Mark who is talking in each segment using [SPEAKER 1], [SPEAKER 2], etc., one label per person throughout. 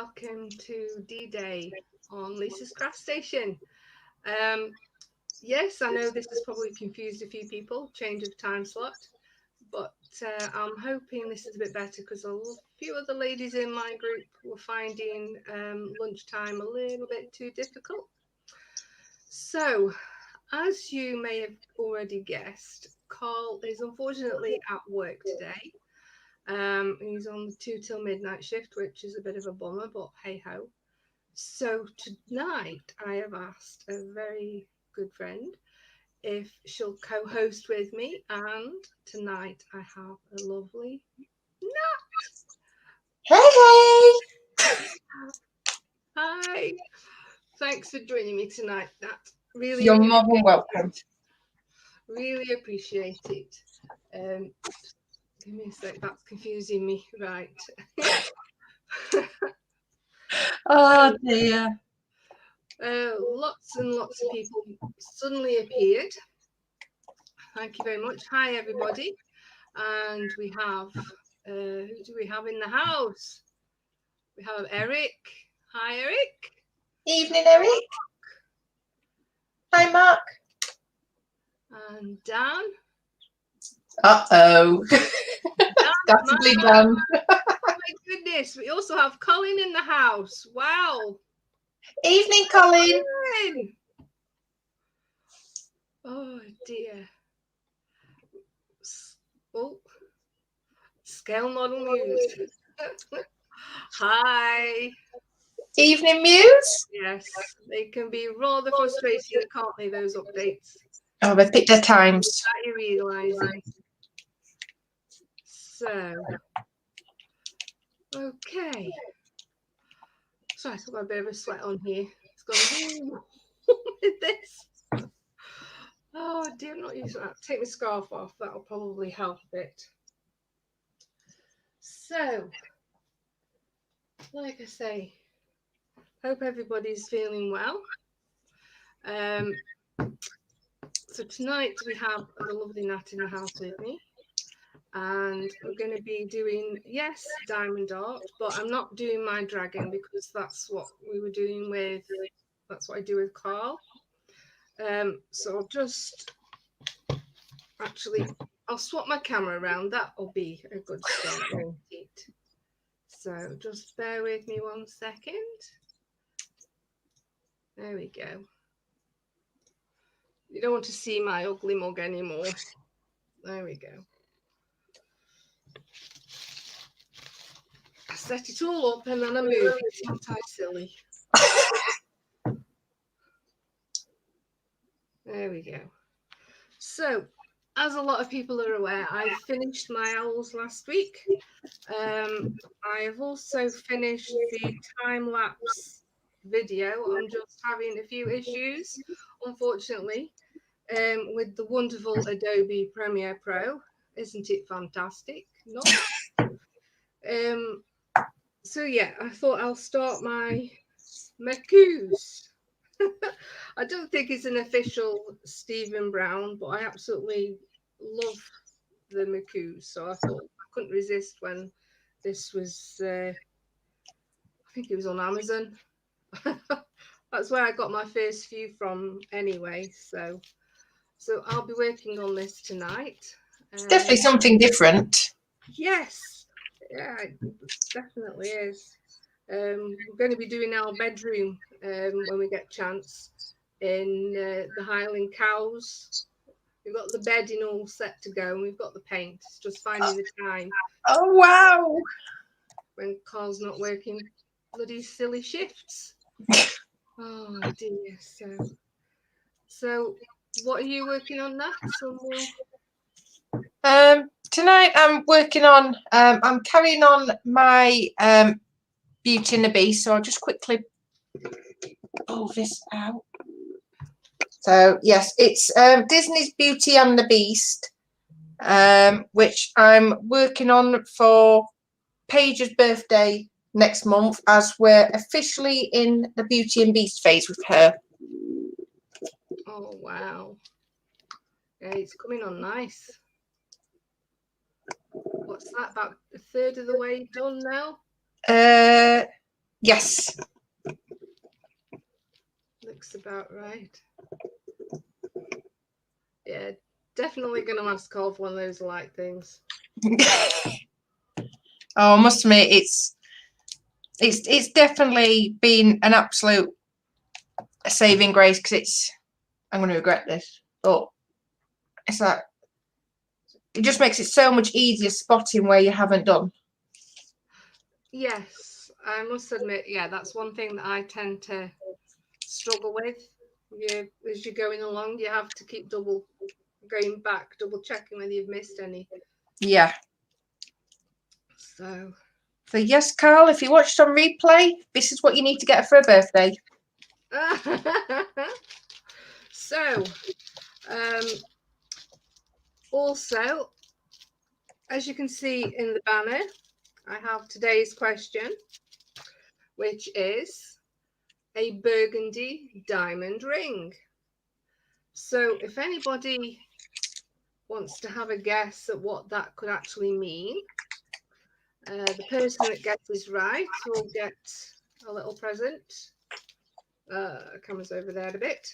[SPEAKER 1] welcome to D-Day on Lisa's Craft Station. Yes, I know this has probably confused a few people, change of time slot, but I'm hoping this is a bit better because a few of the ladies in my group were finding lunchtime a little bit too difficult. So, as you may have already guessed, Carl is unfortunately at work today. He's on the 2 till midnight shift, which is a bit of a bummer, but hey ho. So tonight I have asked a very good friend if she'll co-host with me, and tonight I have a lovely Nat.
[SPEAKER 2] Hey!
[SPEAKER 1] Hi. Thanks for joining me tonight, Nat. Really,
[SPEAKER 2] You're more than welcome.
[SPEAKER 1] Really appreciate it. Give me a sec, that's confusing me. Right.
[SPEAKER 2] Oh dear.
[SPEAKER 1] Lots and lots of people suddenly appeared. Thank you very much. Hi, everybody. And we have, who do we have in the house? We have Eric. Hi, Eric.
[SPEAKER 2] Evening, Eric. Hi, Mark.
[SPEAKER 1] And Dan.
[SPEAKER 2] Uh-oh. That's a big Dan.
[SPEAKER 1] Oh my goodness. We also have Colin in the house. Wow.
[SPEAKER 2] Evening, Colin.
[SPEAKER 1] Oh dear. Oh, scale model muse. Hi.
[SPEAKER 2] Evening, Muse.
[SPEAKER 1] Yes, they can be rather frustrating, can't they, those updates?
[SPEAKER 2] Oh, they picked their times.
[SPEAKER 1] That you realising. So, okay. Sorry, I've got a bit of a sweat on here. It's gone with this. Oh dear, I'm not using that. Take my scarf off. That'll probably help a bit. So, like I say, hope everybody's feeling well. So tonight we have the lovely Nat in the house with me, and we're going to be doing, yes, diamond art, but I'm not doing my dragon because that's what we were doing with, that's what I do with Carl. So I'll just, actually, I'll swap my camera around. That'll be a good start, won't it? So just bear with me 1 second. There we go. You don't want to see my ugly mug anymore. There we go. I set it all up and then I move it. It's not that silly. There we go. So, as a lot of people are aware, I finished my owls last week. I have also finished the time-lapse video. I'm just having a few issues, unfortunately, with the wonderful Adobe Premiere Pro. Isn't it fantastic? No. So yeah, I thought I'll start my Macoos. I don't think it's an official Stephen Brown, but I absolutely love the Macoos. So I thought I couldn't resist when this was, I think it was on Amazon. That's where I got my first few from anyway. So I'll be working on this tonight.
[SPEAKER 2] It's definitely something different.
[SPEAKER 1] Yes, yeah, it definitely is. We're going to be doing our bedroom when we get a chance in the Highland Cows. We've got the bedding all set to go and we've got the paint. It's just finding the time.
[SPEAKER 2] Oh, wow.
[SPEAKER 1] When Carl's not working bloody silly shifts. Oh, dear. So what are you working on, Nat?
[SPEAKER 2] Tonight I'm working on, I'm carrying on my Beauty and the Beast, so I'll just quickly pull this out. So yes, it's Disney's Beauty and the Beast, which I'm working on for Paige's birthday next month, as we're officially in the Beauty and Beast phase with her.
[SPEAKER 1] Oh wow. Yeah, it's coming on nice. What's that, about a third of the way done now?
[SPEAKER 2] Yes.
[SPEAKER 1] Looks about right. Yeah, definitely going to ask Carl for one of those light things.
[SPEAKER 2] Oh, I must admit, it's definitely been an absolute saving grace, because I'm going to regret this, but it's like, it just makes it so much easier spotting where you haven't done.
[SPEAKER 1] Yes, I must admit, yeah, that's one thing that I tend to struggle with. As you're going along, you have to keep going back, double checking whether you've missed any.
[SPEAKER 2] Yeah.
[SPEAKER 1] So
[SPEAKER 2] yes, Carl, if you watched on replay, this is what you need to get for a birthday.
[SPEAKER 1] So, also, as you can see in the banner, I have today's question, which is a burgundy diamond ring. So if anybody wants to have a guess at what that could actually mean, the person that gets this right will get a little present. Camera's over there a bit.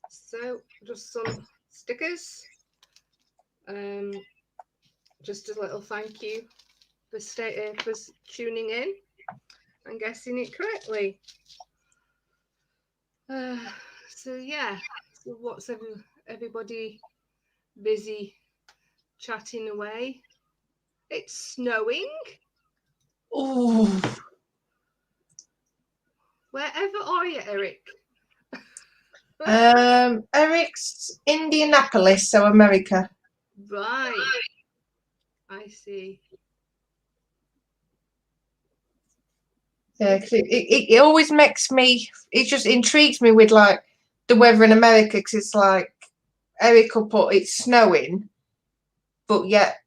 [SPEAKER 1] So just some stickers. Just a little thank you for tuning in and guessing it correctly. So yeah, so what's everybody busy chatting away? It's snowing.
[SPEAKER 2] Oh.
[SPEAKER 1] Wherever are you, Eric?
[SPEAKER 2] Eric's Indianapolis, so America.
[SPEAKER 1] Right. I see.
[SPEAKER 2] Yeah, because it always makes me, it just intrigues me with like the weather in America, because it's like Eric will put it's snowing, but yet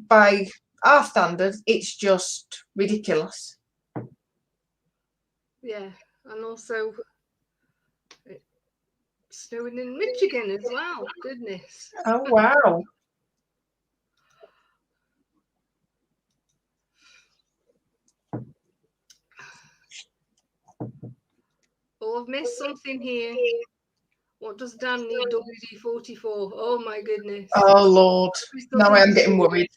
[SPEAKER 2] by our standards, it's just ridiculous.
[SPEAKER 1] Yeah, and also it's snowing in Michigan as well. Goodness.
[SPEAKER 2] Oh, wow.
[SPEAKER 1] Oh, I've missed something here. What does Dan need WD-40 for? Oh my goodness.
[SPEAKER 2] Oh, Lord. Now I am getting worried.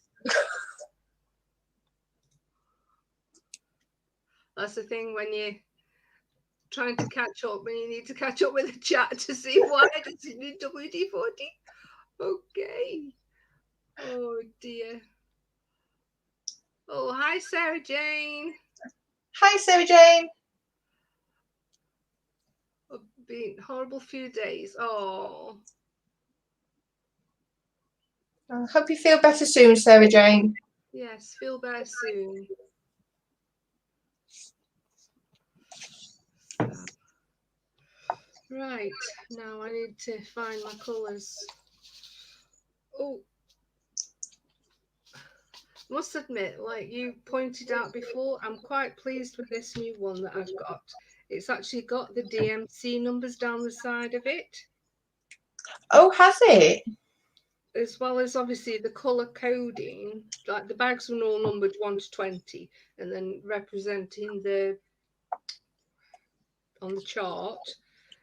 [SPEAKER 1] That's the thing when you're trying to catch up, when you need to catch up with the chat to see why does he need WD-40. Okay. Oh dear. Oh, hi Sarah Jane.
[SPEAKER 2] Hi, Sarah Jane.
[SPEAKER 1] Been horrible few days. Oh.
[SPEAKER 2] I hope you feel better soon, Sarah Jane.
[SPEAKER 1] Yes, feel better soon. Right, now I need to find my colours. Oh, must admit, like you pointed out before, I'm quite pleased with this new one that I've got. It's actually got the DMC numbers down the side of it.
[SPEAKER 2] Oh, has it?
[SPEAKER 1] As well as obviously the colour coding, like the bags were all numbered 1 to 20 and then representing on the chart.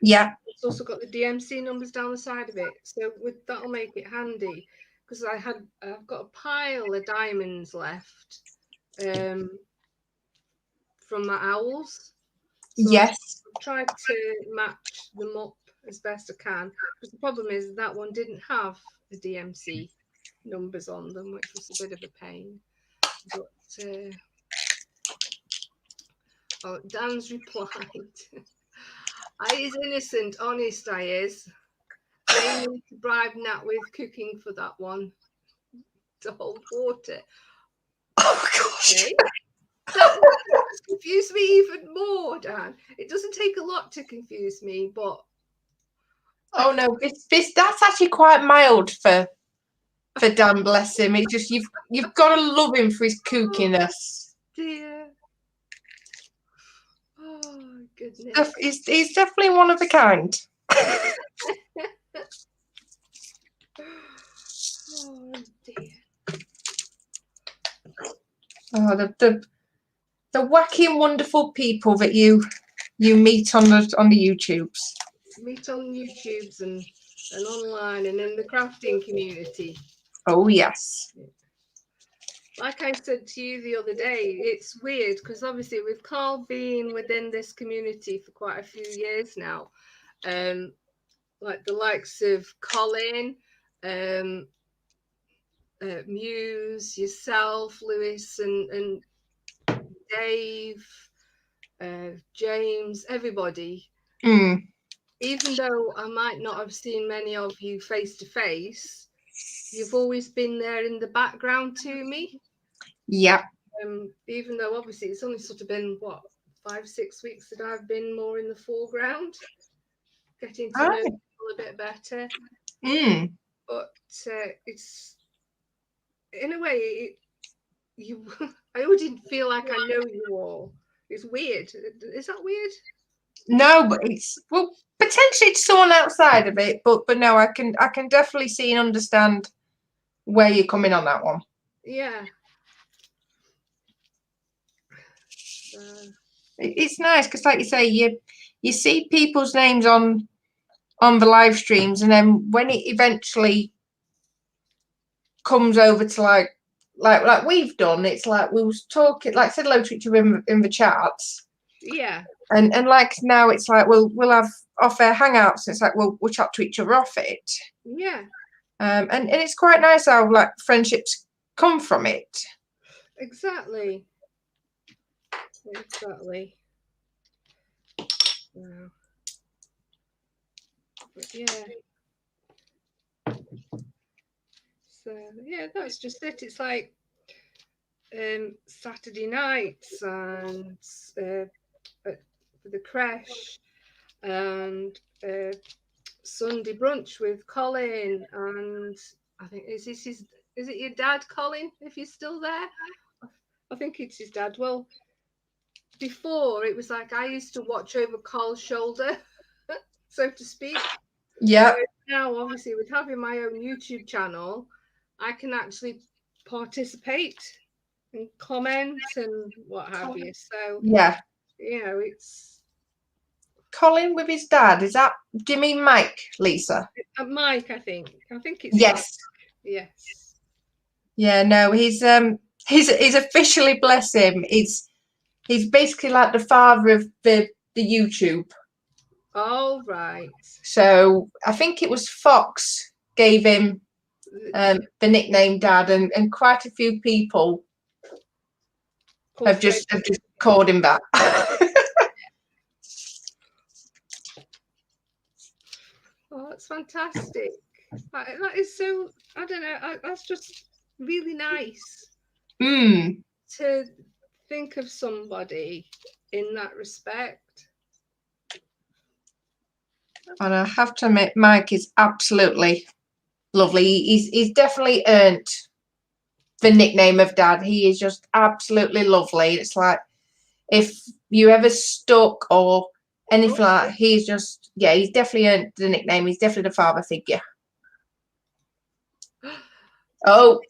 [SPEAKER 2] Yeah.
[SPEAKER 1] It's also got the DMC numbers down the side of it. So that'll make it handy, because I've got a pile of diamonds left from my owls. So
[SPEAKER 2] Yes.
[SPEAKER 1] I've tried to match them up as best I can. Because the problem is that one didn't have the DMC numbers on them, which was a bit of a pain. But oh, Dan's replied. I is innocent, honest I is. They need to bribe Nat with cooking for that one to hold water.
[SPEAKER 2] Oh, gosh.
[SPEAKER 1] Okay. That confused me even more, Dan. It doesn't take a lot to confuse me, but
[SPEAKER 2] oh no, that's actually quite mild for Dan, bless him. It's just you've got to love him for his kookiness.
[SPEAKER 1] Dear. Oh goodness.
[SPEAKER 2] He's definitely one of a kind.
[SPEAKER 1] Oh dear.
[SPEAKER 2] Oh, the wacky and wonderful people that you meet on the YouTubes.
[SPEAKER 1] Meet on YouTubes and online and in the crafting community.
[SPEAKER 2] Oh yes.
[SPEAKER 1] Like I said to you the other day, it's weird because obviously with Carl being within this community for quite a few years now, like the likes of Colin, Muse, yourself, Lewis, and Dave, James, everybody. Even though I might not have seen many of you face to face, you've always been there in the background to me.
[SPEAKER 2] Yeah.
[SPEAKER 1] Even though obviously it's only sort of been, what, 5-6 weeks that I've been more in the foreground, getting to know people a bit better. But it's, in a way, I always didn't feel like I know you all. It's weird. Is that weird?
[SPEAKER 2] No, but it's, well, potentially it's someone outside of it, but no, I can definitely see and understand where you're coming on that one.
[SPEAKER 1] Yeah.
[SPEAKER 2] It's nice because, like you say, you see people's names on the live streams, and then when it eventually comes over to like we've done, it's like we was talking, like I said hello to each other in the chats.
[SPEAKER 1] Yeah.
[SPEAKER 2] And like now it's like we'll have off-air hangouts. It's like we'll chat to each other off it.
[SPEAKER 1] Yeah.
[SPEAKER 2] And it's quite nice how like friendships come from it.
[SPEAKER 1] Exactly. Exactly. Wow. But yeah. So yeah, that's just it. It's like Saturday nights and for the creche and Sunday brunch with Colin, and I think is it your dad, Colin, if you're still there? I think it's his dad. Well, before it was like I used to watch over Carl's shoulder, so to speak.
[SPEAKER 2] Yeah.
[SPEAKER 1] Now, obviously, with having my own YouTube channel, I can actually participate and comment and what have you. So
[SPEAKER 2] yeah,
[SPEAKER 1] it's
[SPEAKER 2] Colin with his dad. Is that, do you mean Mike, Lisa?
[SPEAKER 1] Mike, I think it's
[SPEAKER 2] yes.
[SPEAKER 1] Mike. Yes.
[SPEAKER 2] Yeah, no, he's officially, bless him, he's basically like the father of the YouTube.
[SPEAKER 1] Oh, right.
[SPEAKER 2] So I think it was Fox gave him the nickname Dad, and quite a few people have just called him that.
[SPEAKER 1] Oh, that's fantastic. That is so, I don't know, that's just really nice to think of somebody in that respect.
[SPEAKER 2] And I have to admit, Mike is absolutely lovely. He's definitely earned the nickname of Dad. He is just absolutely lovely. It's like if you ever stuck or anything like that, he's just, yeah, he's definitely earned the nickname. He's definitely the father figure. Oh.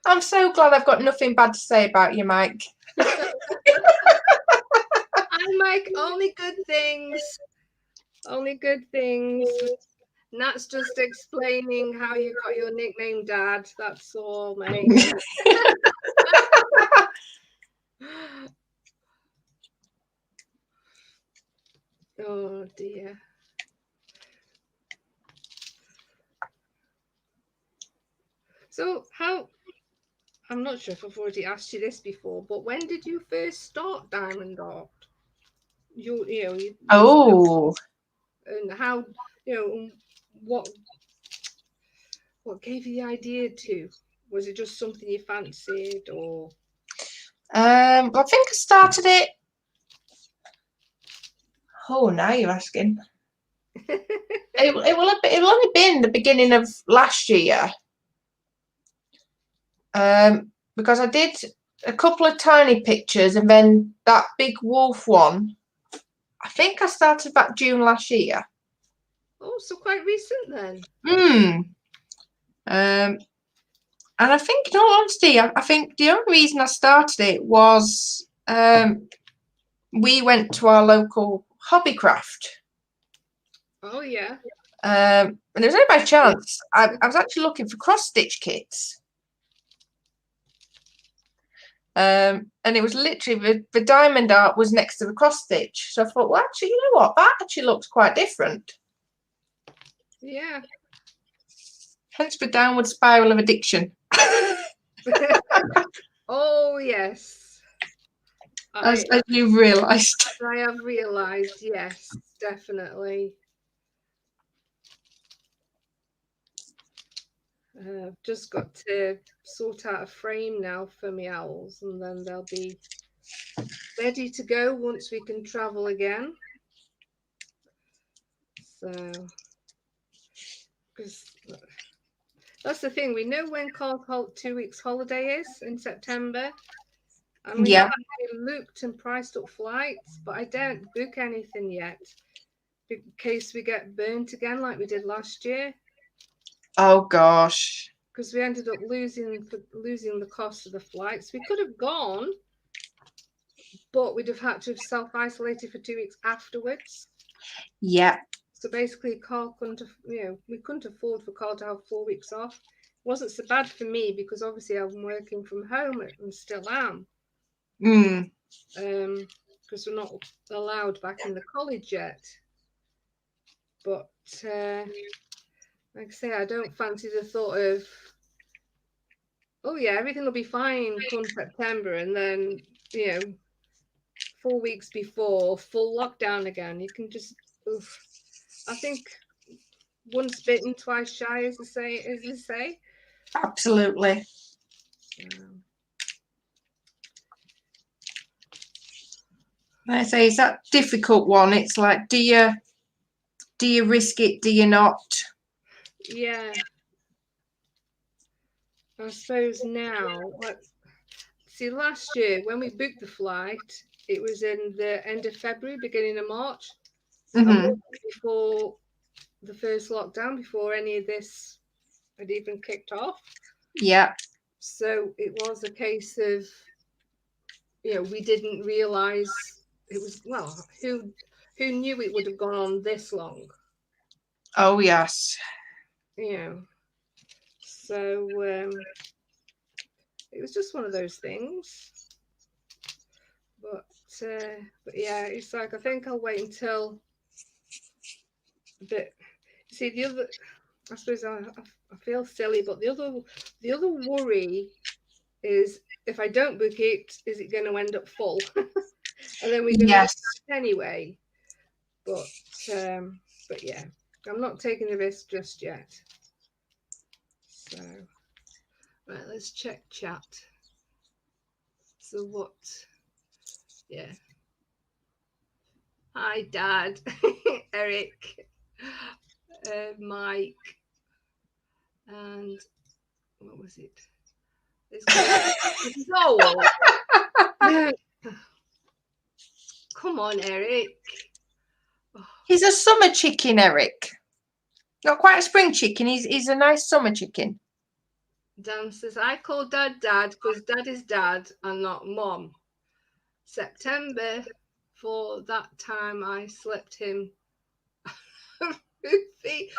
[SPEAKER 2] I'm so glad I've got nothing bad to say about you, Mike.
[SPEAKER 1] Hi, Mike. Only good things. Only good things. And that's just explaining how you got your nickname, Dad. That's all, mate. Oh, dear. So I'm not sure if I've already asked you this before, but when did you first start diamond art?
[SPEAKER 2] Oh.
[SPEAKER 1] And how, what gave you the idea to? Was it just something you fancied, or?
[SPEAKER 2] I think I started it. Oh, now you're asking. it will only been the beginning of last year. Because I did a couple of tiny pictures, and then that big wolf one, I think I started back June last year.
[SPEAKER 1] Oh, so quite recent then.
[SPEAKER 2] And I think, in all honesty, I think the only reason I started it was we went to our local hobbycraft.
[SPEAKER 1] Oh yeah.
[SPEAKER 2] And it was only by chance. I was actually looking for cross-stitch kits. And it was literally the diamond art was next to the cross-stitch. So I thought, well, actually, you know what? That actually looks quite different.
[SPEAKER 1] Yeah.
[SPEAKER 2] Hence the downward spiral of addiction.
[SPEAKER 1] Oh yes.
[SPEAKER 2] As you've realised.
[SPEAKER 1] I have realised, yes, definitely. I've just got to sort out a frame now for my owls, and then they'll be ready to go once we can travel again. So, because that's the thing, we know when Carl's 2 weeks holiday is in September, and we have actually looked and priced up flights, but I don't book anything yet in case we get burnt again like we did last year.
[SPEAKER 2] Oh gosh.
[SPEAKER 1] Because we ended up losing the cost of the flights. We could have gone, but we'd have had to have self-isolated for 2 weeks afterwards.
[SPEAKER 2] Yeah.
[SPEAKER 1] So basically, Carl couldn't, we couldn't afford for Carl to have 4 weeks off. It wasn't so bad for me because obviously I'm working from home and still am. Because we're not allowed back in the college yet. But like I say, I don't fancy the thought of, oh yeah, everything will be fine come September, and then 4 weeks before full lockdown again. You can just, oof. I think once bitten, twice shy, as they say.
[SPEAKER 2] Absolutely.
[SPEAKER 1] So.
[SPEAKER 2] Like I say, it's that difficult one. It's like, do you risk it? Do you not?
[SPEAKER 1] Yeah. I suppose now, see, last year when we booked the flight, it was in the end of February, beginning of March, and before the first lockdown, before any of this had even kicked off.
[SPEAKER 2] Yeah.
[SPEAKER 1] So it was a case of, we didn't realise it was, well, who knew it would have gone on this long?
[SPEAKER 2] Oh yes.
[SPEAKER 1] So it was just one of those things. But yeah, it's like I think I'll wait until a bit. See, the other, I suppose I feel silly, but the other worry is if I don't book it, is it going to end up full? And then we're going to
[SPEAKER 2] Yes.
[SPEAKER 1] be anyway. But yeah, I'm not taking the risk just yet. So right, let's check chat. So what? Yeah. Hi, Dad, Eric, Mike, and what was it? It's Noel. Come on, Eric. Oh.
[SPEAKER 2] He's a summer chicken, Eric. Not quite a spring chicken. He's a nice summer chicken.
[SPEAKER 1] Dan says, I call Dad Dad because Dad is Dad and not Mom. September, for that time I slept him.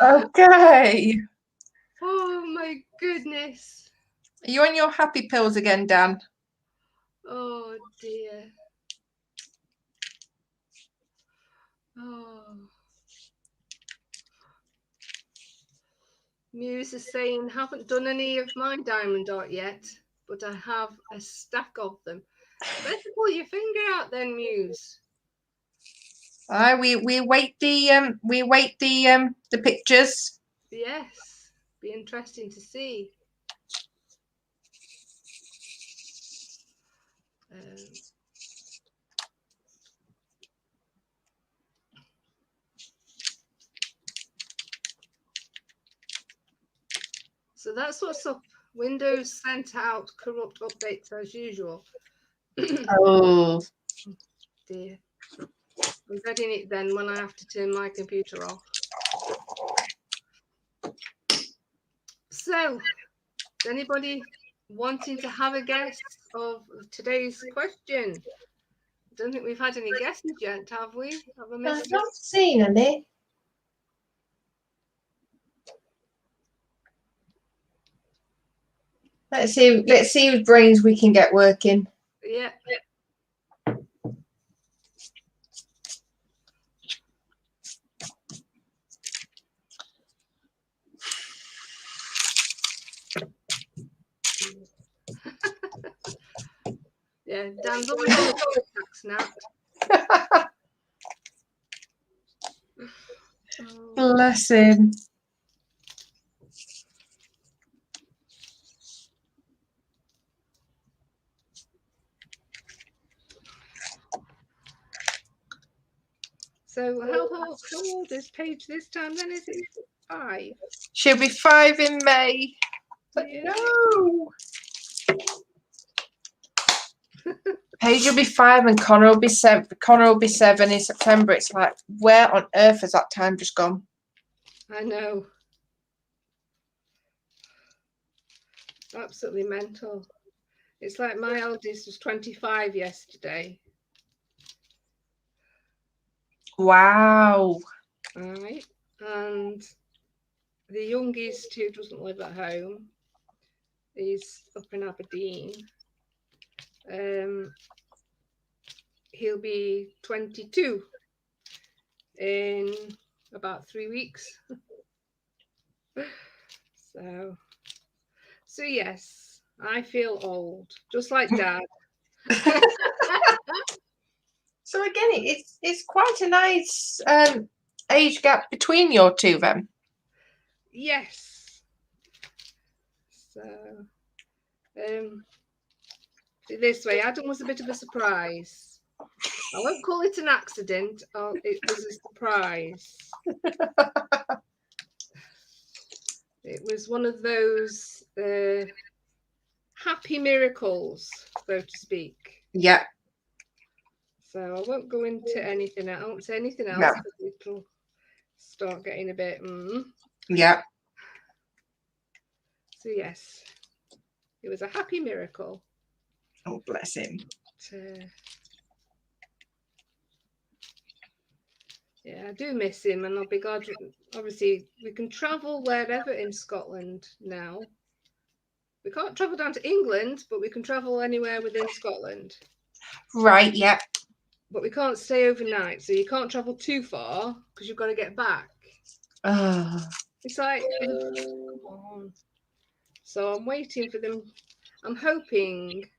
[SPEAKER 2] Okay.
[SPEAKER 1] Oh my goodness.
[SPEAKER 2] Are you on your happy pills again, Dan?
[SPEAKER 1] Oh dear. Oh. Muse is saying, haven't done any of my diamond art yet, but I have a stack of them. Better pull your finger out then, Muse.
[SPEAKER 2] We wait the pictures.
[SPEAKER 1] Yes, be interesting to see. So that's what's up. Windows sent out corrupt updates as usual.
[SPEAKER 2] Oh
[SPEAKER 1] dear. I'm dreading it then when I have to turn my computer off. So Is anybody wanting to have a guess of today's question? I don't think we've had any guesses yet, have we? Have I
[SPEAKER 2] I've
[SPEAKER 1] missed it?
[SPEAKER 2] not seen any. Let's see whose brains we can get working.
[SPEAKER 1] Yeah. Yeah, Dan's always on the snap. Oh.
[SPEAKER 2] Bless him.
[SPEAKER 1] So how old is Paige this time then? Is it 5?
[SPEAKER 2] She'll be 5 in May. But
[SPEAKER 1] Yeah.
[SPEAKER 2] no. Paige will be 5 and Connor will be 7. Connor will be 7 in September. It's like, where on earth has that time just gone?
[SPEAKER 1] I know. Absolutely mental. It's like my eldest was 25 yesterday.
[SPEAKER 2] Wow.
[SPEAKER 1] All right. And the youngest, who doesn't live at home, he's up in Aberdeen. He'll be 22 in about 3 weeks. So yes, I feel old, just like Dad.
[SPEAKER 2] So again, it's quite a nice age gap between your two then.
[SPEAKER 1] Yes. So this way, Adam was a bit of a surprise. I won't call it an accident. It was a surprise. It was one of those happy miracles, so to speak.
[SPEAKER 2] Yeah.
[SPEAKER 1] So I won't go into anything. I won't say anything else
[SPEAKER 2] Yeah.
[SPEAKER 1] because it'll start getting a bit.
[SPEAKER 2] Yeah.
[SPEAKER 1] So yes, it was a happy miracle.
[SPEAKER 2] Oh, bless him.
[SPEAKER 1] Yeah, I do miss him, and I'll be glad. Obviously, we can travel wherever in Scotland now. We can't travel down to England, but we can travel anywhere within Scotland.
[SPEAKER 2] Right, yeah.
[SPEAKER 1] But we can't stay overnight, so you can't travel too far because you've got to get back. It's like, come on. So I'm waiting for them. I'm hoping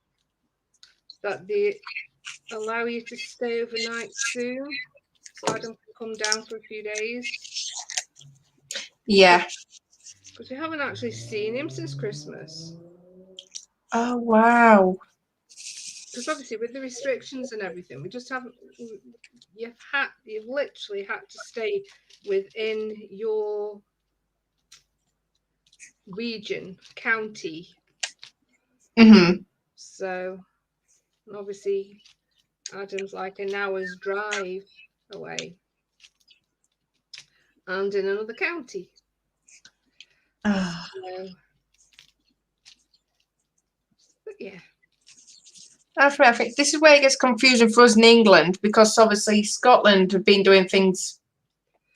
[SPEAKER 1] that they allow you to stay overnight soon, so Adam can come down for a few days.
[SPEAKER 2] Yeah.
[SPEAKER 1] Because we haven't actually seen him since Christmas.
[SPEAKER 2] Oh, wow.
[SPEAKER 1] Because obviously with the restrictions and everything, we just haven't. You've literally had to stay within your region, county.
[SPEAKER 2] Mm-hmm.
[SPEAKER 1] So obviously Adam's like an hour's drive away and in another county. So, but yeah.
[SPEAKER 2] That's right. I think this is where it gets confusing for us in England, because obviously Scotland have been doing things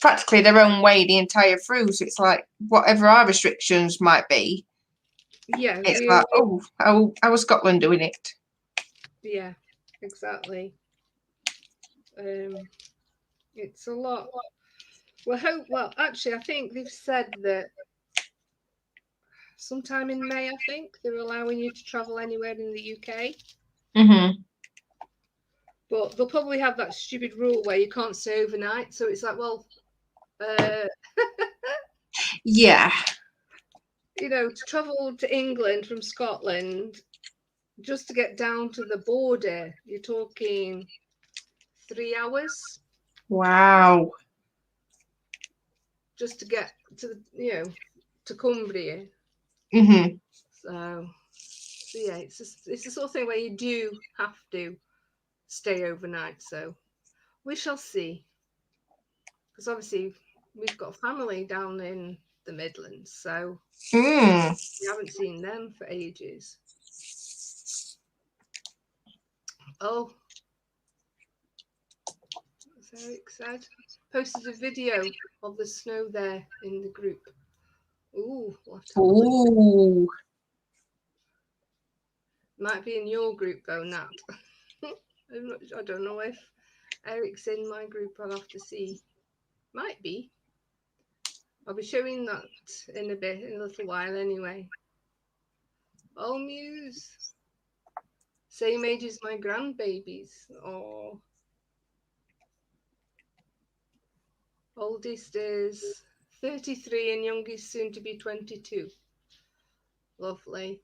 [SPEAKER 2] practically their own way the entire through. So it's like whatever our restrictions might be.
[SPEAKER 1] Yeah.
[SPEAKER 2] It's like, oh, how was Scotland doing it?
[SPEAKER 1] Yeah, exactly. It's a lot. Well, actually, I think they've said that sometime in May, I think they're allowing you to travel anywhere in the UK.
[SPEAKER 2] Mm-hmm.
[SPEAKER 1] But they'll probably have that stupid rule where you can't stay overnight. So it's like, well,
[SPEAKER 2] Yeah.
[SPEAKER 1] you know, to travel to England from Scotland, just to get down to the border, you're talking 3 hours.
[SPEAKER 2] Wow.
[SPEAKER 1] Just to get to to Cumbria.
[SPEAKER 2] Mm-hmm.
[SPEAKER 1] So yeah, it's the sort of thing where you do have to stay overnight. So we shall see, because obviously we've got family down in the Midlands, so
[SPEAKER 2] we
[SPEAKER 1] haven't seen them for ages. Oh, as Eric said, posted a video of the snow there in the group. Ooh, we'll have to have a look.
[SPEAKER 2] Ooh.
[SPEAKER 1] Might be in your group though, Nat. I don't know if Eric's in my group. I'll have to see. Might be. I'll be showing that in a little while anyway. Oh, Muse. Same age as my grandbabies. Oh. Oldest is 33 and youngest soon to be 22. Lovely.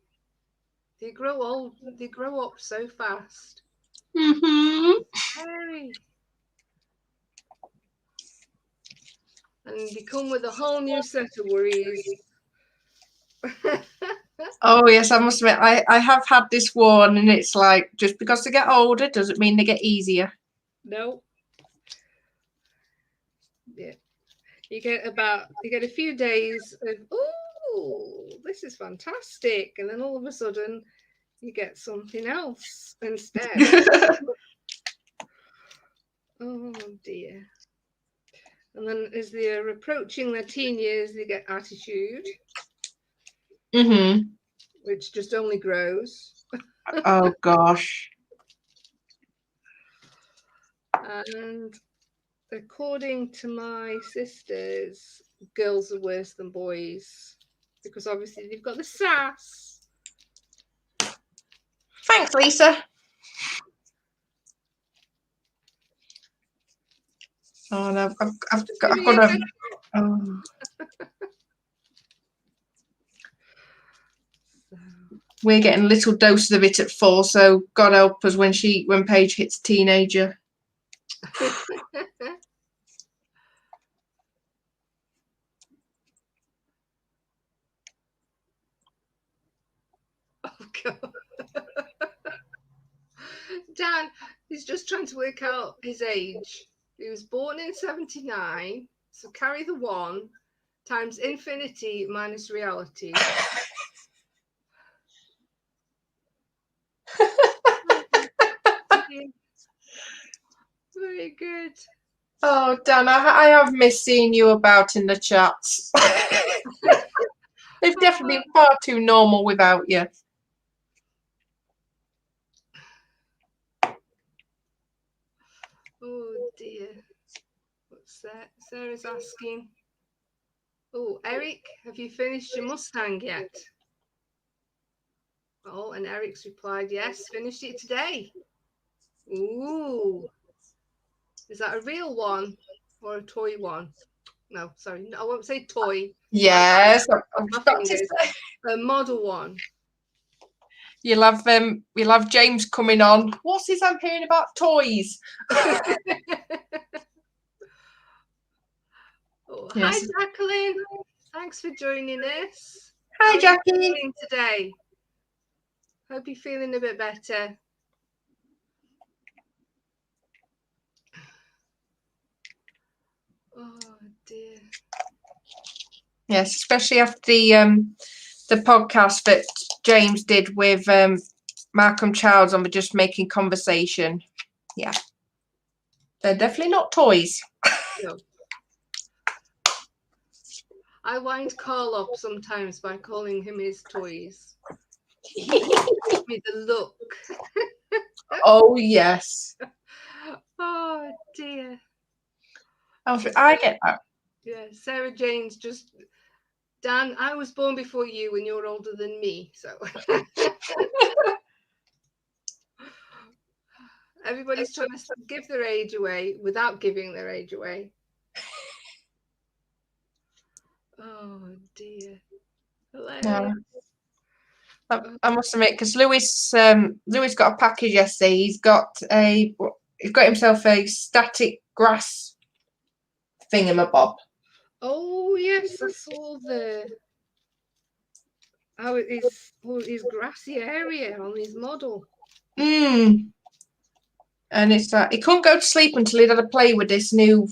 [SPEAKER 1] They grow old. They grow up so fast. Harry. And they come with a whole new set of worries.
[SPEAKER 2] Oh yes, I must admit, I have had this one, and it's like, just because they get older doesn't mean they get easier.
[SPEAKER 1] No. Yeah. You get a few days of, oh, this is fantastic, and then all of a sudden you get something else instead. Oh dear. And then as they're approaching their teen years, they get attitude, which just only grows.
[SPEAKER 2] Oh gosh.
[SPEAKER 1] And according to my sisters, girls are worse than boys because obviously they've got the sass.
[SPEAKER 2] Thanks, Lisa. Oh no, I've got to. Oh. We're getting little doses of it at 4, so God help us when Paige hits teenager.
[SPEAKER 1] Oh God. Dan, he's just trying to work out his age. He was born in 79, so carry the 1 times infinity minus reality. Very good.
[SPEAKER 2] Oh, Dan, I have missed seeing you about in the chats. They've definitely been far too normal without you.
[SPEAKER 1] Oh dear. What's that? Sarah's asking. Oh, Eric, have you finished your Mustang yet? Oh, and Eric's replied, yes, finished it today. Ooh. Is that a real one or a toy one? No, sorry, no, I won't say toy.
[SPEAKER 2] Yes, I'm about to say.
[SPEAKER 1] A model one.
[SPEAKER 2] You'll have James coming on. What's this I'm hearing about toys?
[SPEAKER 1] Oh, yes. Hi, Jacqueline. Thanks for joining us.
[SPEAKER 2] Hi, Jackie.
[SPEAKER 1] How are you feeling today? Hope you're feeling a bit better. Oh dear.
[SPEAKER 2] Yes, especially after the podcast that James did with Malcolm Childs on Just Making Conversation. Yeah. They're definitely not toys.
[SPEAKER 1] No. I wind Carl up sometimes by calling him his toys. Give me the look.
[SPEAKER 2] Oh yes.
[SPEAKER 1] Oh dear.
[SPEAKER 2] I get that.
[SPEAKER 1] Yeah, Sarah Jane's just, Dan, I was born before you and you're older than me, so everybody's trying to give their age away without giving their age away. Oh dear.
[SPEAKER 2] Yeah. I must admit, because Lewis got a package yesterday. He's got himself a static grass thingamabob.
[SPEAKER 1] Oh yes, I saw his grassy area on his model.
[SPEAKER 2] And it's he couldn't go to sleep until he'd had a play with this new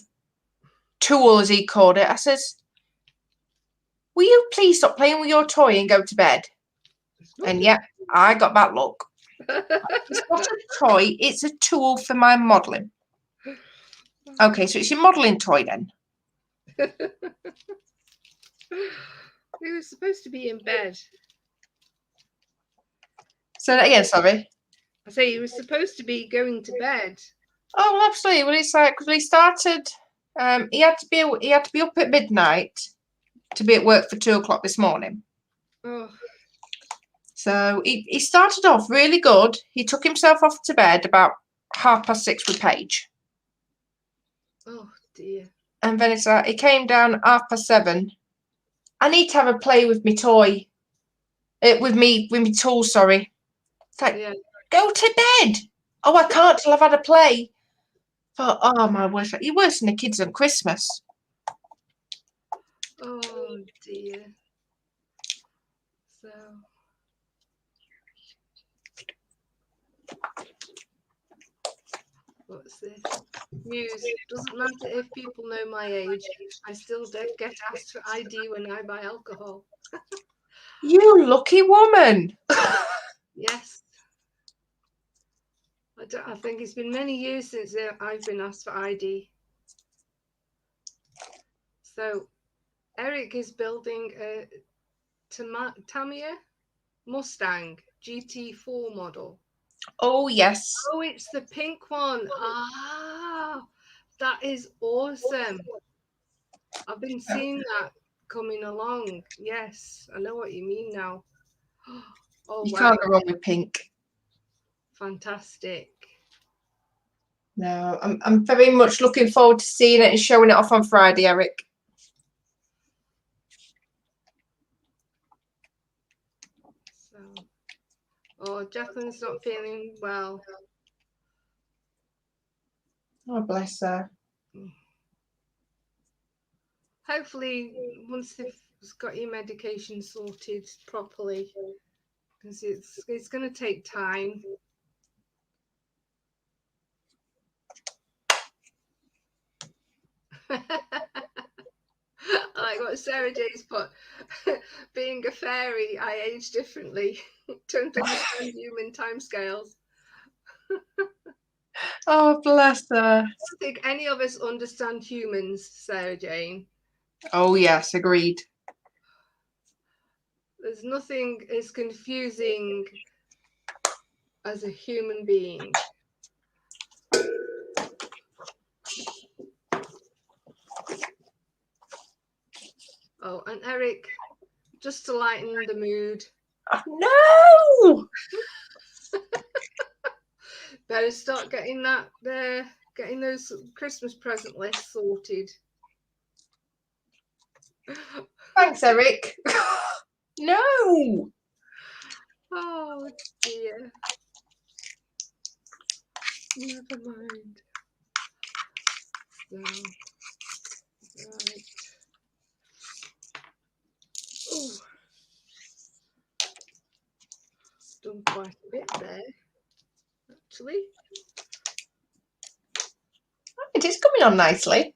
[SPEAKER 2] tool, as he called it. I says, will you please stop playing with your toy and go to bed? And yeah, I got that look. It's not a toy, it's a tool for my modelling. Okay, so it's your modelling toy then.
[SPEAKER 1] He was supposed to be in bed.
[SPEAKER 2] Say that again, sorry.
[SPEAKER 1] I say he was supposed to be going to bed.
[SPEAKER 2] Oh, well, absolutely. Well, it's like, because we started, he had to be up at midnight to be at work for 2 o'clock this morning.
[SPEAKER 1] Oh.
[SPEAKER 2] So he started off really good. He took himself off to bed about 6:30 with Paige.
[SPEAKER 1] Oh dear.
[SPEAKER 2] And then it's like, he came down 7:30. I need to have a play with my toy. With me tool, sorry. It's like,
[SPEAKER 1] Yeah.
[SPEAKER 2] go to bed. Oh, I can't till I've had a play. But, oh my word, you're worse than the kids on Christmas.
[SPEAKER 1] Oh dear. So. What's this? Muse, doesn't matter if people know my age, I still get asked for ID when I buy alcohol.
[SPEAKER 2] You lucky woman.
[SPEAKER 1] Yes. I think it's been many years since I've been asked for ID. So, Eric is building a Tamiya Mustang GT4 model.
[SPEAKER 2] Oh, yes.
[SPEAKER 1] Oh, it's the pink one. Ah, that is awesome. I've been seeing that coming along. Yes, I know what you mean now. Oh,
[SPEAKER 2] You
[SPEAKER 1] wow.
[SPEAKER 2] can't go wrong with pink.
[SPEAKER 1] Fantastic.
[SPEAKER 2] No, I'm very much looking forward to seeing it and showing it off on Friday, Eric.
[SPEAKER 1] So, oh, Jacqueline's not feeling well.
[SPEAKER 2] Oh, bless her.
[SPEAKER 1] Hopefully, once they've got your medication sorted properly, because it's going to take time. Like what Sarah J's put, being a fairy, I age differently. Don't understand human timescales.
[SPEAKER 2] Oh, bless her.
[SPEAKER 1] I don't think any of us understand humans, Sarah Jane.
[SPEAKER 2] Oh, yes, agreed.
[SPEAKER 1] There's nothing as confusing as a human being. Oh, and Eric, just to lighten the mood.
[SPEAKER 2] Oh, no!
[SPEAKER 1] Better start getting getting those Christmas present lists sorted.
[SPEAKER 2] Thanks, Eric. No!
[SPEAKER 1] Oh dear. Never mind. So, right. Oh, done quite a bit there, actually.
[SPEAKER 2] It is coming on nicely.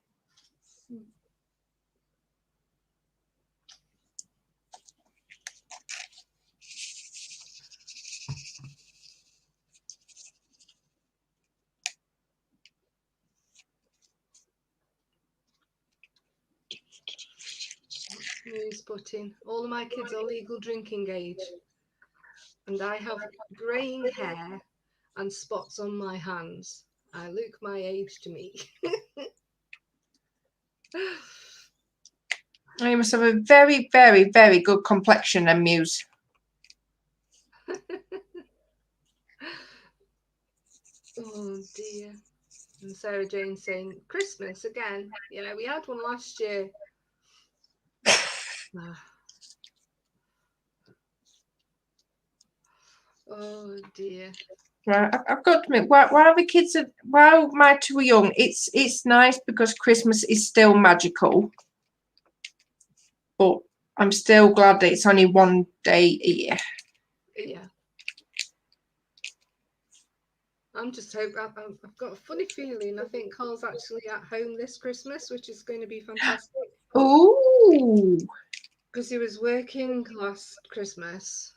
[SPEAKER 1] News putting. All of my kids are legal drinking age, and I have greying hair and spots on my hands. I look my age to me.
[SPEAKER 2] You must have a very, very, very good complexion, and Muse.
[SPEAKER 1] Oh dear. And Sarah Jane saying, Christmas again. Yeah, we had one last year. Oh dear.
[SPEAKER 2] Right, I've got to admit, while my two are young, it's nice because Christmas is still magical. But I'm still glad that it's only one day a year.
[SPEAKER 1] Yeah. I'm just hoping. I've got a funny feeling. I think Carl's actually at home this Christmas, which is going to be fantastic.
[SPEAKER 2] Ooh.
[SPEAKER 1] because he was working last Christmas,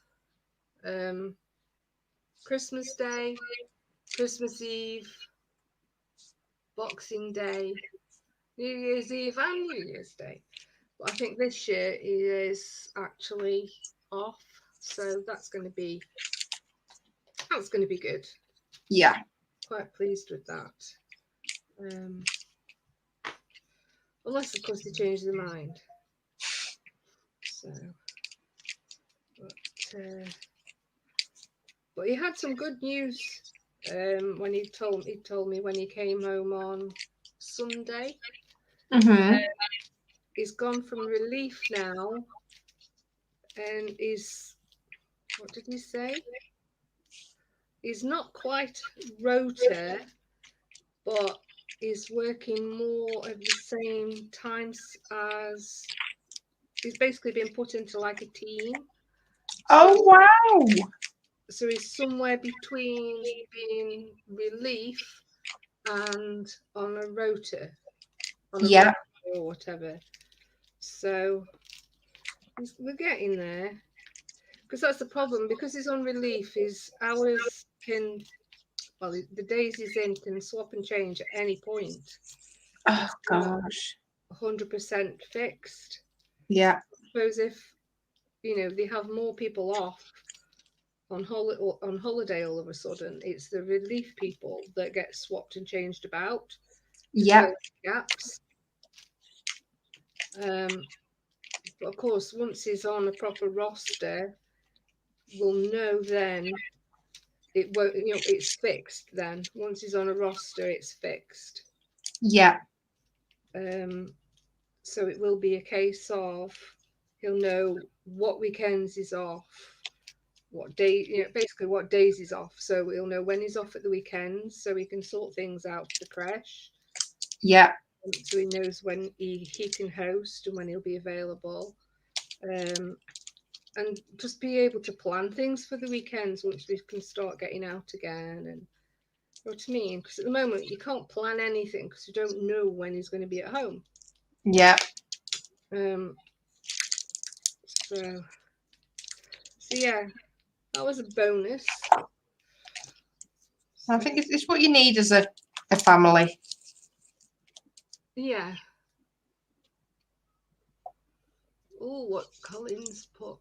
[SPEAKER 1] Christmas Day, Christmas Eve, Boxing Day, New Year's Eve, and New Year's Day. But I think this year he is actually off, so that's going to be good.
[SPEAKER 2] Yeah.
[SPEAKER 1] Quite pleased with that. Unless, of course, they change their mind. So, but he had some good news when he told me when he came home on Sunday. He's gone from relief now, and what did he say? He's not quite rota, but is working more at the same times as he's basically been put into like a team.
[SPEAKER 2] Oh, wow.
[SPEAKER 1] So he's somewhere between being relief and on a rota, on a rota or whatever. So we're getting there, because that's the problem. Because he's on relief, his hours the days he's in can swap and change at any point.
[SPEAKER 2] Oh gosh.
[SPEAKER 1] 100% fixed.
[SPEAKER 2] Yeah.
[SPEAKER 1] I suppose if they have more people off on holiday all of a sudden, it's the relief people that get swapped and changed about to fill gaps. But of course, once he's on a proper roster, we'll know then it won't, it's fixed then. Once he's on a roster, it's fixed.
[SPEAKER 2] Yeah.
[SPEAKER 1] So it will be a case of he'll know what weekends he's off, what day, basically what days he's off. So he'll know when he's off at the weekends, so he can sort things out for the creche.
[SPEAKER 2] Yeah.
[SPEAKER 1] So he knows when he can host and when he'll be available. And just be able to plan things for the weekends once we can start getting out again. And you know what I mean? Because at the moment you can't plan anything because you don't know when he's going to be at home.
[SPEAKER 2] Yeah.
[SPEAKER 1] So yeah, that was a bonus.
[SPEAKER 2] I think it's what you need as a family.
[SPEAKER 1] Yeah. Oh, what Colin's put.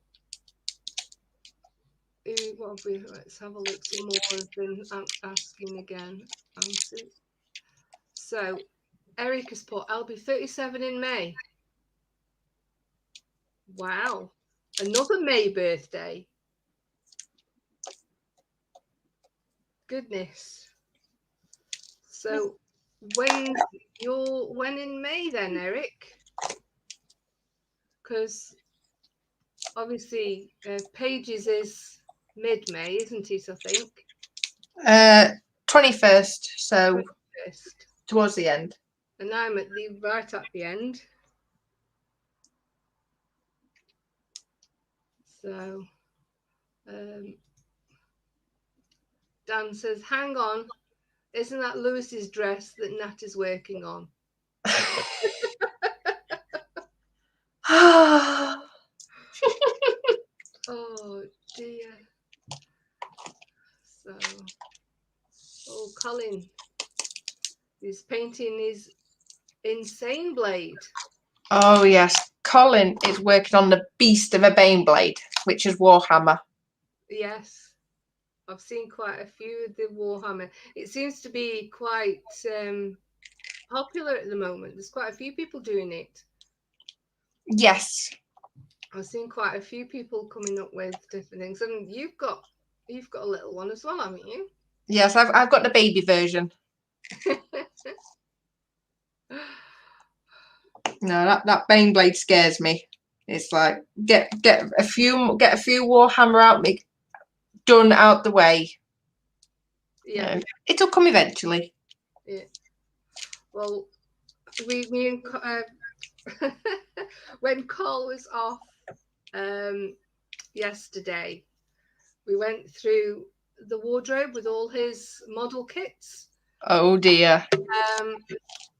[SPEAKER 1] Let's have a look. Some more have been asking again. Answers. So Eric has put, I'll be 37 in May. Wow. Another May birthday. Goodness. So when in May then, Eric? Because obviously Paige's is mid-May, isn't it, I think?
[SPEAKER 2] 21st, so
[SPEAKER 1] 21st.
[SPEAKER 2] Towards the end.
[SPEAKER 1] And I'm right at the end. So Dan says, hang on, isn't that Lewis's dress that Nat is working on? Oh dear. So, Colin is painting his insane blade.
[SPEAKER 2] Oh yes, Colin is working on the beast of a Baneblade, which is Warhammer.
[SPEAKER 1] Yes, I've seen quite a few of the Warhammer. It seems to be quite popular at the moment. There's quite a few people doing it.
[SPEAKER 2] Yes.
[SPEAKER 1] I've seen quite a few people coming up with different things, and you've got a little one as well, haven't you?
[SPEAKER 2] Yes, I've got the baby version. No, that Baneblade scares me. It's like get a few Warhammer done out the way.
[SPEAKER 1] Yeah,
[SPEAKER 2] it'll come eventually.
[SPEAKER 1] Yeah. Well, me and when Carl was off yesterday, we went through the wardrobe with all his model kits.
[SPEAKER 2] Oh dear.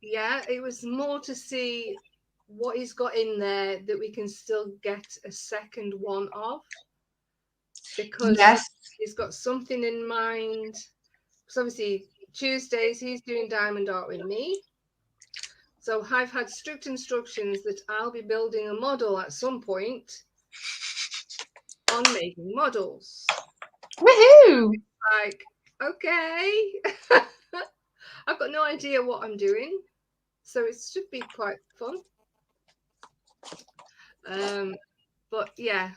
[SPEAKER 1] Yeah, it was more to see what he's got in there that we can still get a second one of, because
[SPEAKER 2] Yes.
[SPEAKER 1] he's got something in mind. Because obviously Tuesdays he's doing diamond art with me. So I've had strict instructions that I'll be building a model at some point on making models.
[SPEAKER 2] Woohoo!
[SPEAKER 1] Like, okay. I've got no idea what I'm doing, so it should be quite fun. But yeah,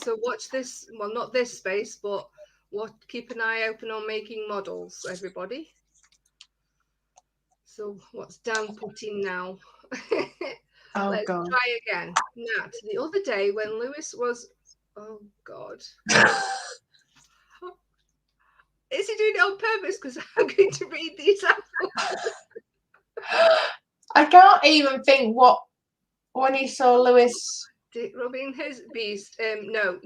[SPEAKER 1] so watch this. Well, not this space, but keep an eye open on making models, everybody. So what's Dan putting now?
[SPEAKER 2] Oh
[SPEAKER 1] Let's
[SPEAKER 2] God.
[SPEAKER 1] try again. Nat, the other day when Lewis was, oh God, is he doing it on purpose? Because I'm going to read these out.
[SPEAKER 2] I can't even think what when he saw Lewis.
[SPEAKER 1] Rubbing his beast. No.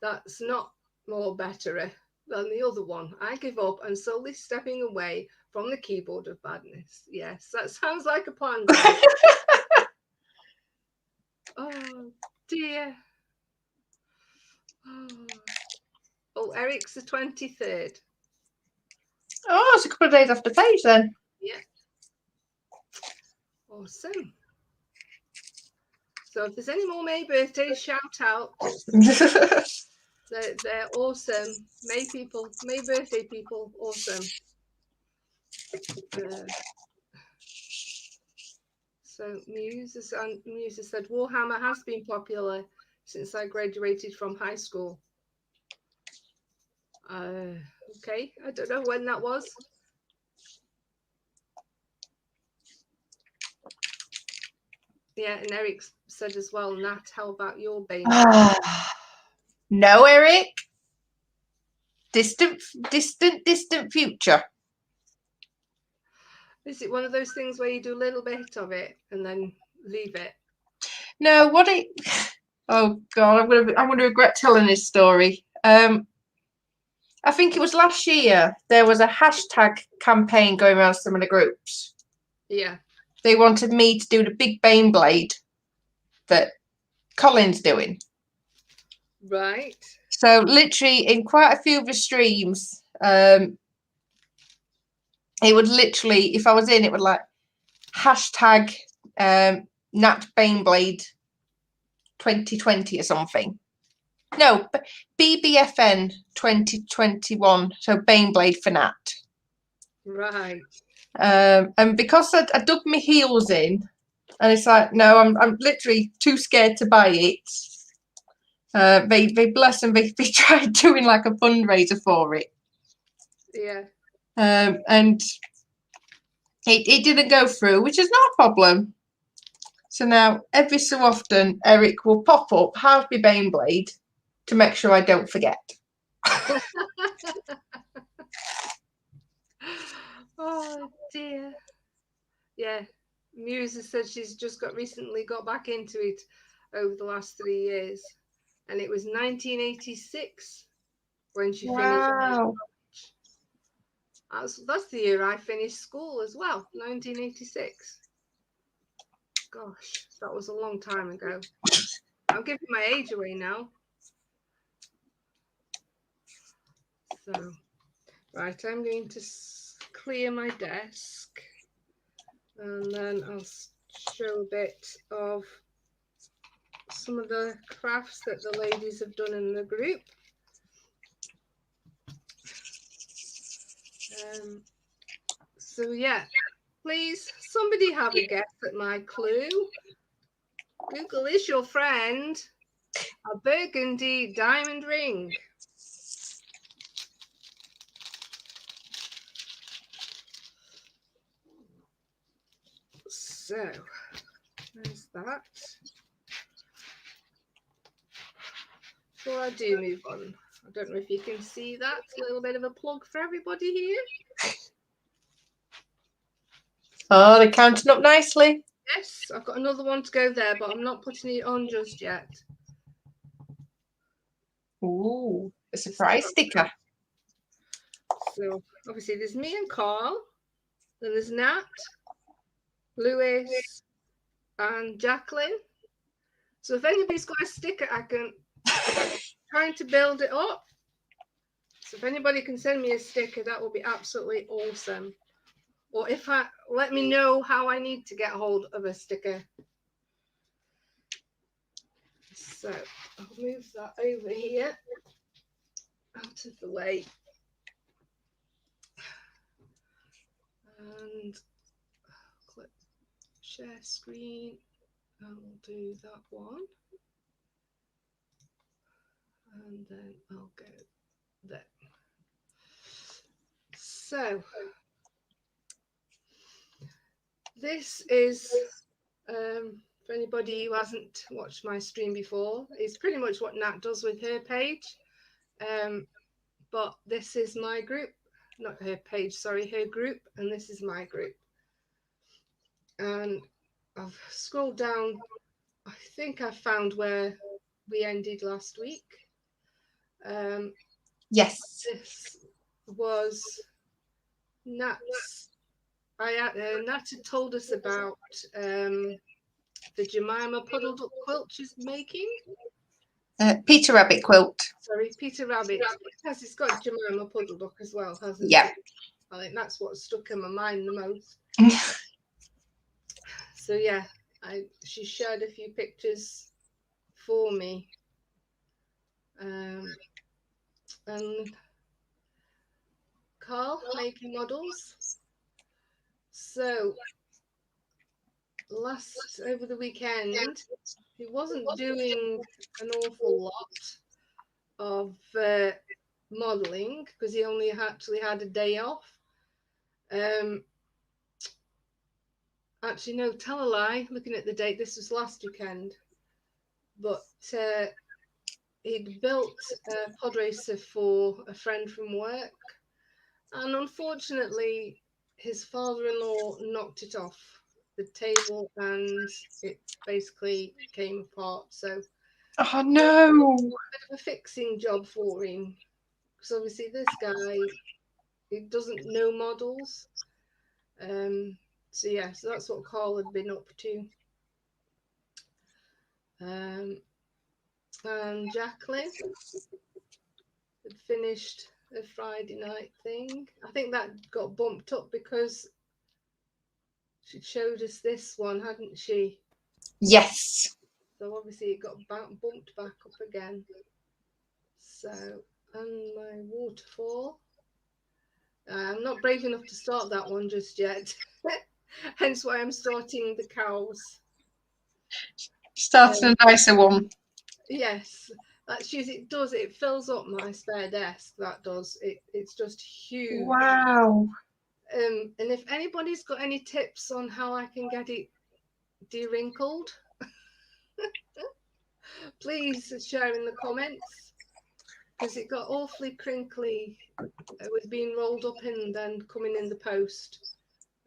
[SPEAKER 1] That's not more better than the other one. I give up and slowly stepping away from the keyboard of badness. Yes, that sounds like a plan. Oh dear. Oh, Eric's the 23rd.
[SPEAKER 2] Oh, it's a couple of days after Paige then.
[SPEAKER 1] Yeah. Awesome. So if there's any more May birthdays, shout out. They're awesome. May birthday people, awesome. So Muse has said Warhammer has been popular since I graduated from high school. Okay, I don't know when that was. Yeah, and Eric said as well, Nat, how about your banter?
[SPEAKER 2] No, Eric. Distant future.
[SPEAKER 1] Is it one of those things where you do a little bit of it and then leave it?
[SPEAKER 2] No, oh God, I'm gonna regret telling this story. I think it was last year. There was a hashtag campaign going around some of the groups.
[SPEAKER 1] Yeah.
[SPEAKER 2] They wanted me to do the big Bane blade that Colin's doing.
[SPEAKER 1] Right.
[SPEAKER 2] So literally in quite a few of the streams, it would literally, if I was in, it would like hashtag Nat Baneblade 2020 or something. No, BBFN 2021. So Baneblade for Nat. Right. And because I dug my heels in, and it's like, no, I'm literally too scared to buy it. They bless them. They tried doing like a fundraiser for it.
[SPEAKER 1] Yeah.
[SPEAKER 2] And it didn't go through, which is not a problem. So now every so often Eric will pop up, have my Baneblade to make sure I don't forget.
[SPEAKER 1] Oh dear. Yeah. Muse has said she's just recently got back into it over the last 3 years. And it was 1986 when she finished college. That's the year I finished school as well, 1986. Gosh, that was a long time ago. I'm giving my age away now. So, right, I'm going to clear my desk and then I'll show a bit of some of the crafts that the ladies have done in the group. So yeah, please, somebody have a guess at my clue. Google is your friend. A burgundy diamond ring. So, there's that. Before I do move on, I don't know if you can see that. A little bit of a plug for everybody here.
[SPEAKER 2] Oh, they're counting up nicely.
[SPEAKER 1] Yes, I've got another one to go there, but I'm not putting it on just yet.
[SPEAKER 2] Ooh, a surprise sticker.
[SPEAKER 1] So, obviously, there's me and Carl. Then there's Nat, Lewis, and Jacqueline. So if anybody's got a sticker, I'm trying to build it up. So if anybody can send me a sticker, that will be absolutely awesome. Or let me know how I need to get hold of a sticker. So I'll move that over here, out of the way. And click share screen. And we'll do that one. And then I'll go there. So this is, for anybody who hasn't watched my stream before, it's pretty much what Nat does with her page. But this is my group, not her page, sorry, her group, and this is my group. And I've scrolled down, I think I found where we ended last week.
[SPEAKER 2] Yes.
[SPEAKER 1] This was Nat's. Nat had told us about the Jemima puddle duck quilt she's making.
[SPEAKER 2] Peter Rabbit quilt.
[SPEAKER 1] Sorry, Peter Rabbit. It's got Jemima puddle duck as well, hasn't
[SPEAKER 2] it?
[SPEAKER 1] I think that's what stuck in my mind the most. So yeah, she shared a few pictures for me. And Carl making models. So over the weekend, he wasn't doing an awful lot of modeling because he only actually had a day off. Actually, no, tell a lie. Looking at the date, this was last weekend. But he'd built a pod racer for a friend from work. And unfortunately, his father-in-law knocked it off the table and it basically came apart. So,
[SPEAKER 2] oh no,
[SPEAKER 1] a bit of a fixing job for him. Because obviously this guy, he doesn't know models. So yeah, so that's what Carl had been up to. And Jacqueline had finished a Friday night thing. I think that got bumped up because she showed us this one, hadn't she?
[SPEAKER 2] Yes.
[SPEAKER 1] So obviously it got bumped back up again. So, and my waterfall. I'm not brave enough to start that one just yet. Hence why I'm starting the cows.
[SPEAKER 2] Starting a nicer one.
[SPEAKER 1] Yes, it fills up my spare desk. That does. It's just huge.
[SPEAKER 2] Wow.
[SPEAKER 1] And if anybody's got any tips on how I can get it de-wrinkled, please share in the comments, because it got awfully crinkly with being rolled up and then coming in the post.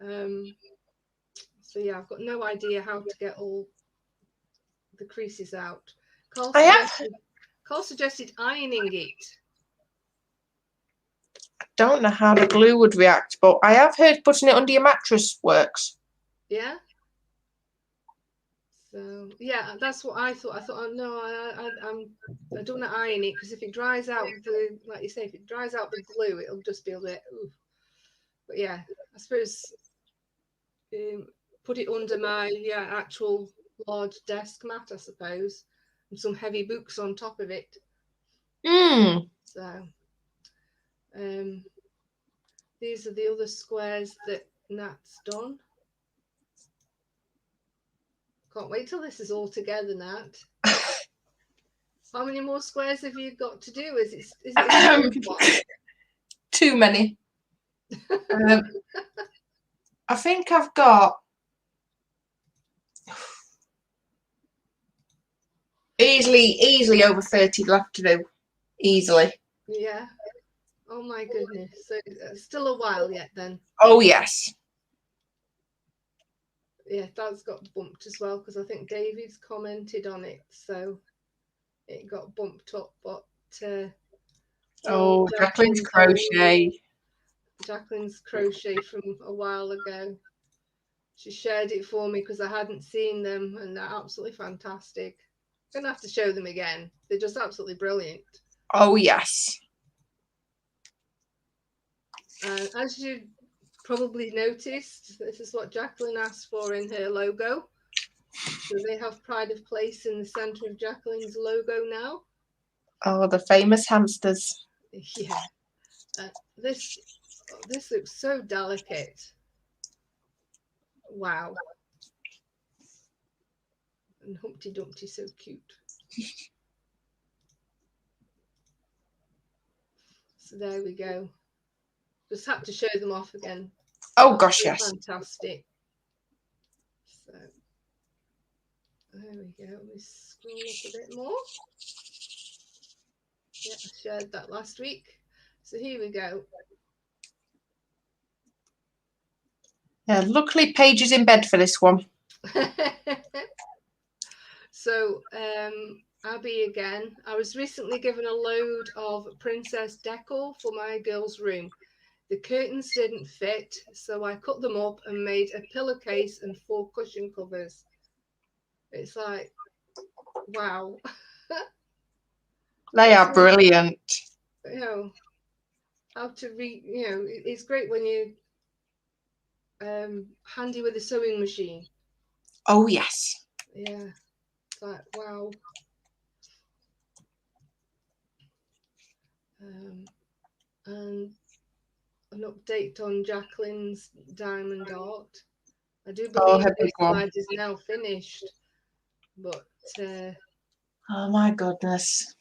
[SPEAKER 1] So yeah, I've got no idea how to get all the creases out. Carl suggested ironing it.
[SPEAKER 2] I don't know how the glue would react, but I have heard putting it under your mattress works.
[SPEAKER 1] Yeah. So yeah, that's what I thought. I thought, oh no, I don't want to iron it because if it dries out like you say, if it dries out the glue, it'll just be a bit. Oof. But yeah, I suppose put it under my actual large desk mat, I suppose, and some heavy books on top of it. So these are the other squares that Nat's done. Can't wait till this is all together, Nat. How many more squares have you got to do? Is it
[SPEAKER 2] too many? I think I've got easily over 30 left to do. Easily.
[SPEAKER 1] Yeah. Oh my goodness. So still a while yet then.
[SPEAKER 2] Oh yes.
[SPEAKER 1] Yeah, that's got bumped as well because I think David's commented on it, so it got bumped up. But
[SPEAKER 2] Jacqueline's crochet.
[SPEAKER 1] Jacqueline's crochet from a while ago. She shared it for me because I hadn't seen them, and they're absolutely fantastic. I'm gonna have to show them again. They're just absolutely brilliant.
[SPEAKER 2] Oh yes.
[SPEAKER 1] And as you probably noticed, this is what Jacqueline asked for in her logo. So they have pride of place in the centre of Jacqueline's logo now.
[SPEAKER 2] Oh, the famous hamsters.
[SPEAKER 1] Yeah, this looks so delicate. Wow. And Humpty Dumpty, so cute. So there we go. Just had to show them off again.
[SPEAKER 2] Oh gosh, yes.
[SPEAKER 1] Fantastic. So there we go. Let me scroll up a bit more. Yeah, I shared that last week. So here we go.
[SPEAKER 2] Yeah, luckily Paige is in bed for this one.
[SPEAKER 1] So Abby again. I was recently given a load of princess decor for my girls' room. The curtains didn't fit, so I cut them up and made a pillowcase and 4 cushion covers. It's like, wow.
[SPEAKER 2] They are brilliant.
[SPEAKER 1] You know, how to it's great when you handy with a sewing machine.
[SPEAKER 2] Oh yes.
[SPEAKER 1] Yeah, it's like, wow. And an update on Jacqueline's diamond art. I do believe
[SPEAKER 2] her big
[SPEAKER 1] this
[SPEAKER 2] one.
[SPEAKER 1] slide is now finished, but
[SPEAKER 2] Oh my goodness.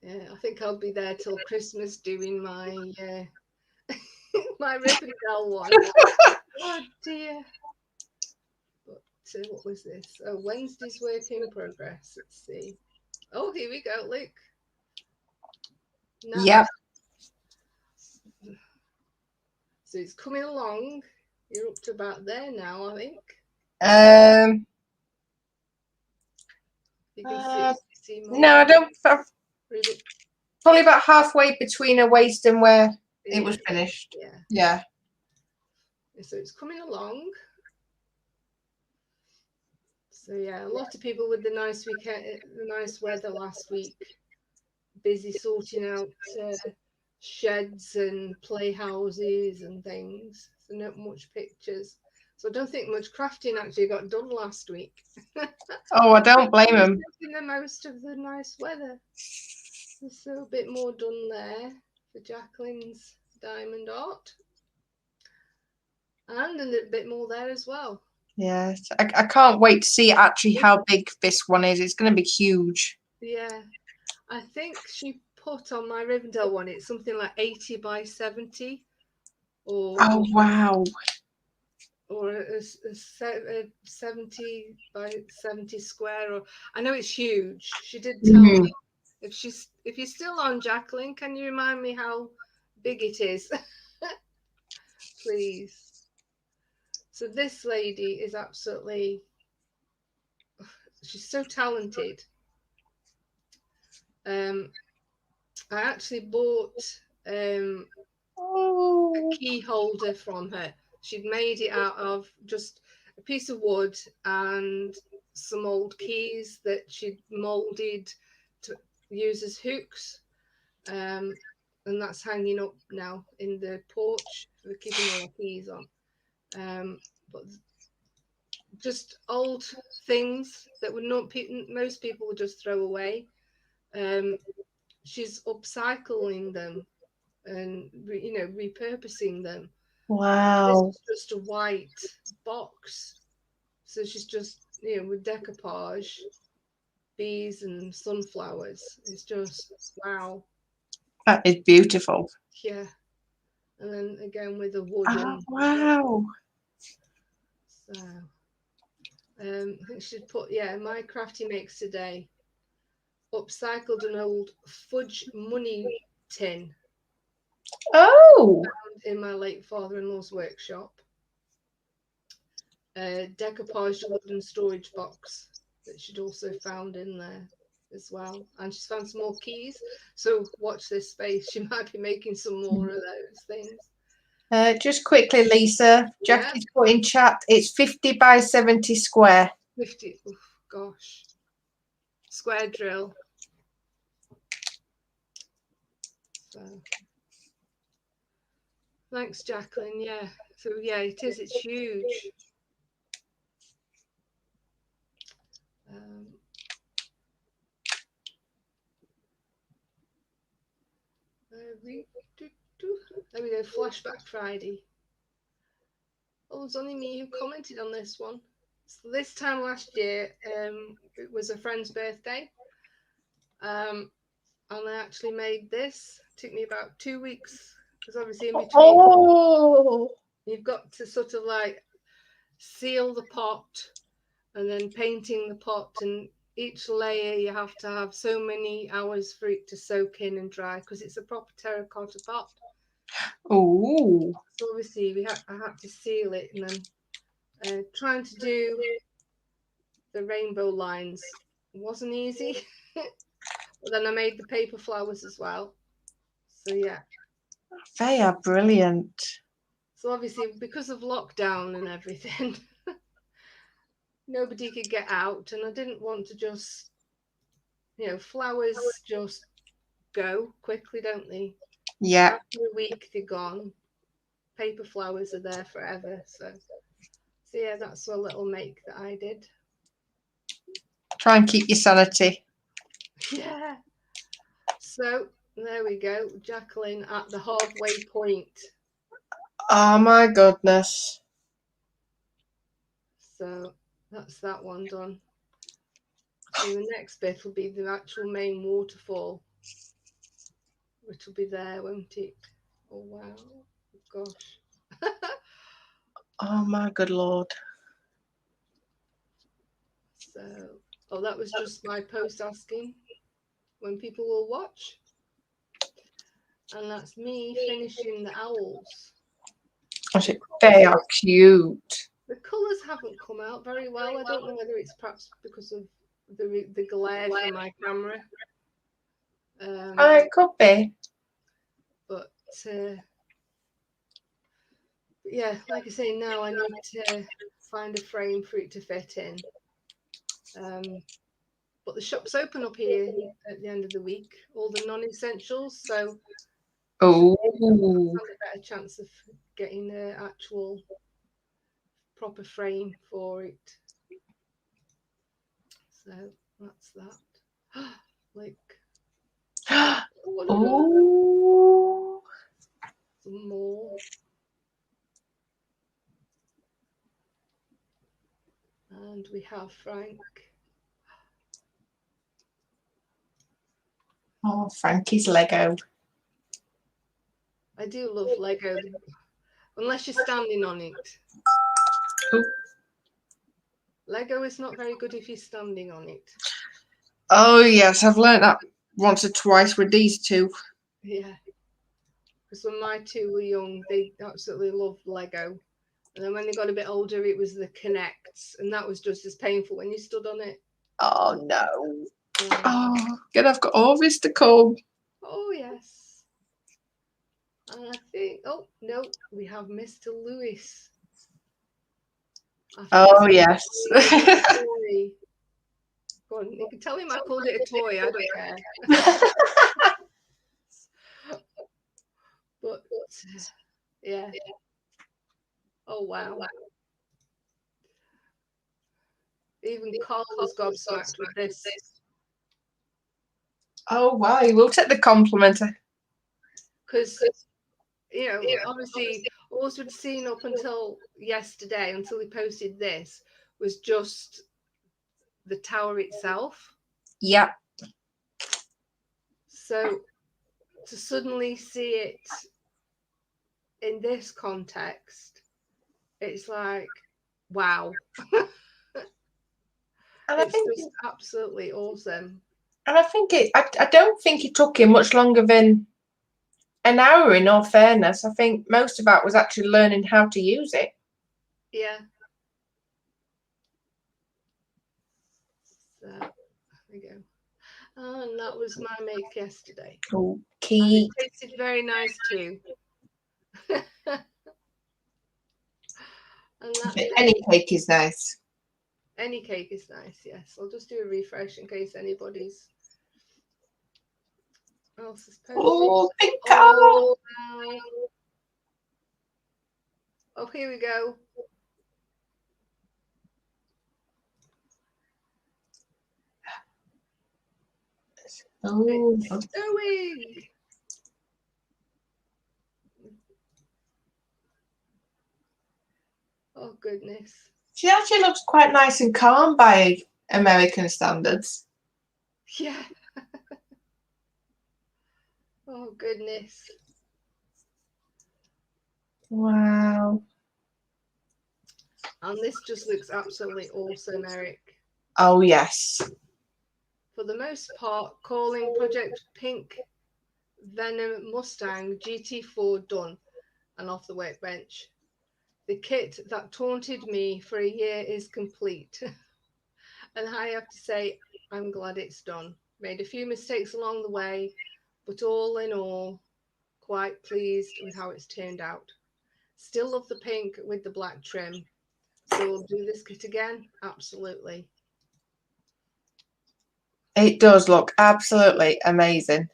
[SPEAKER 1] yeah, I think I'll be there till Christmas doing my my Rivendell one. Oh dear. But what was this? Oh, Wednesday's work in progress. Let's see. Oh, here we go. Look. Now,
[SPEAKER 2] Yep.
[SPEAKER 1] so it's coming along. You're up to about there now, I think. You can see more.
[SPEAKER 2] No, I don't.
[SPEAKER 1] Really?
[SPEAKER 2] Probably about halfway between her waist and where it was finished.
[SPEAKER 1] Yeah.
[SPEAKER 2] Yeah.
[SPEAKER 1] So it's coming along. So yeah, a lot of people with the nice weekend, the nice weather last week, busy sorting out sheds and playhouses and things. So not much pictures. So I don't think much crafting actually got done last week.
[SPEAKER 2] Oh, I don't blame them.
[SPEAKER 1] Making the most of the nice weather. So a bit more done there for Jacqueline's diamond art. And a bit more there as well.
[SPEAKER 2] Yes, I can't wait to see actually how big this one is. It's going to be huge.
[SPEAKER 1] Yeah, I think she put on my Rivendell one, it's something like 80 by 70.
[SPEAKER 2] Oh, wow.
[SPEAKER 1] Or a 70 by 70 square. Or I know it's huge. She did tell me. If you're still on, Jacqueline, can you remind me how big it is? Please. So this lady is absolutely, she's so talented. I actually bought a key holder from her. She'd made it out of just a piece of wood and some old keys that she'd molded to use as hooks. And that's hanging up now in the porch for keeping all the keys on. But just old things that would not most people would just throw away. She's upcycling them and repurposing them.
[SPEAKER 2] Wow.
[SPEAKER 1] This is just a white box, so she's just with decoupage, bees and sunflowers. It's just wow.
[SPEAKER 2] That is beautiful.
[SPEAKER 1] Yeah, and then again with the wooden.
[SPEAKER 2] Wow.
[SPEAKER 1] So I think she'd put my crafty makes today. Upcycled an old fudge money tin.
[SPEAKER 2] Oh.
[SPEAKER 1] Found in my late father-in-law's workshop. Decoupaged wooden storage box that she'd also found in there as well. And she's found some more keys. So watch this space. She might be making some more of those things.
[SPEAKER 2] Just quickly, Lisa. Jackie's put in chat. It's 50 by 70 square.
[SPEAKER 1] 50. Oh, gosh. Square drill. So, thanks, Jacqueline. Yeah. So yeah, it is. It's huge. There we go. Flashback Friday. Oh, it's only me who commented on this one. So this time last year, it was a friend's birthday. And I actually made this. It took me about 2 weeks because obviously in between, you've got to sort of like seal the pot and then painting the pot, and each layer you have to have so many hours for it to soak in and dry because it's a proper terracotta pot.
[SPEAKER 2] Oh.
[SPEAKER 1] So obviously I had to seal it, and then trying to do the rainbow lines wasn't easy. But then I made the paper flowers as well. So yeah.
[SPEAKER 2] They are brilliant.
[SPEAKER 1] So obviously because of lockdown and everything, nobody could get out, and I didn't want to just, flowers just go quickly, don't they?
[SPEAKER 2] Yeah.
[SPEAKER 1] After a week they're gone. Paper flowers are there forever. So yeah, that's a little make that I did.
[SPEAKER 2] Try and keep your sanity.
[SPEAKER 1] Yeah. So there we go, Jacqueline at the halfway point.
[SPEAKER 2] Oh my goodness.
[SPEAKER 1] So that's that one done. So the next bit will be the actual main waterfall, which will be there, won't it? Oh wow, gosh.
[SPEAKER 2] Oh my good Lord.
[SPEAKER 1] So, that was just my post asking when people will watch. And that's me finishing the owls.
[SPEAKER 2] They are cute.
[SPEAKER 1] The colours haven't come out very well. I don't know whether it's perhaps because of the glare from my camera.
[SPEAKER 2] It could be.
[SPEAKER 1] But yeah, like I say, now I need to find a frame for it to fit in. But the shop's open up here at the end of the week, all the non-essentials, so I have a better chance of getting an actual proper frame for it. So that's that. Like,
[SPEAKER 2] oh,
[SPEAKER 1] some more. And we have Frank.
[SPEAKER 2] Oh, Frankie's Lego.
[SPEAKER 1] I do love Lego, unless you're standing on it.
[SPEAKER 2] Oh.
[SPEAKER 1] Lego is not very good if you're standing on it.
[SPEAKER 2] Oh yes, I've learnt that once or twice with these two.
[SPEAKER 1] Yeah. Because when my two were young, they absolutely loved Lego. And then when they got a bit older, it was the Connects. And that was just as painful when you stood on it.
[SPEAKER 2] Oh no. Oh, good, I've got all this to come.
[SPEAKER 1] Oh yes. And I think, oh no, we have Mr. Lewis.
[SPEAKER 2] Oh yes.
[SPEAKER 1] Go on, you can tell him I called it a toy, I don't care. But yeah. Oh wow. Even Carl was gobsmacked with this.
[SPEAKER 2] Oh wow, you will take the compliment.
[SPEAKER 1] Because, obviously all we'd seen up until yesterday, until he posted this, was just the tower itself.
[SPEAKER 2] Yeah.
[SPEAKER 1] So to suddenly see it in this context, it's like, wow.
[SPEAKER 2] And
[SPEAKER 1] it's just absolutely awesome.
[SPEAKER 2] And I think I don't think it took him much longer than an hour, in all fairness. I think most of that was actually learning how to use it.
[SPEAKER 1] Yeah. So there we go. And that was my make yesterday.
[SPEAKER 2] Okay.
[SPEAKER 1] And it tasted very nice too. And
[SPEAKER 2] I
[SPEAKER 1] that's
[SPEAKER 2] think
[SPEAKER 1] it.
[SPEAKER 2] any cake is nice.
[SPEAKER 1] Any cake is nice, yes. I'll just do a refresh in case anybody's else is posting.
[SPEAKER 2] Oh, big car.
[SPEAKER 1] Oh, wow. Oh, here we go.
[SPEAKER 2] Oh,
[SPEAKER 1] It's snowing. Oh, goodness.
[SPEAKER 2] she actually looks quite nice and calm by American standards.
[SPEAKER 1] Yeah. Oh, goodness.
[SPEAKER 2] Wow.
[SPEAKER 1] And this just looks absolutely awesome, Eric.
[SPEAKER 2] Oh, yes.
[SPEAKER 1] For the most part, calling Project Pink Venom Mustang GT4 done and off the workbench. The kit that taunted me for a year is complete. And I have to say, I'm glad it's done. Made a few mistakes along the way, but all in all, quite pleased with how it's turned out. Still love the pink with the black trim. So we'll do this kit again? Absolutely.
[SPEAKER 2] It does look absolutely amazing.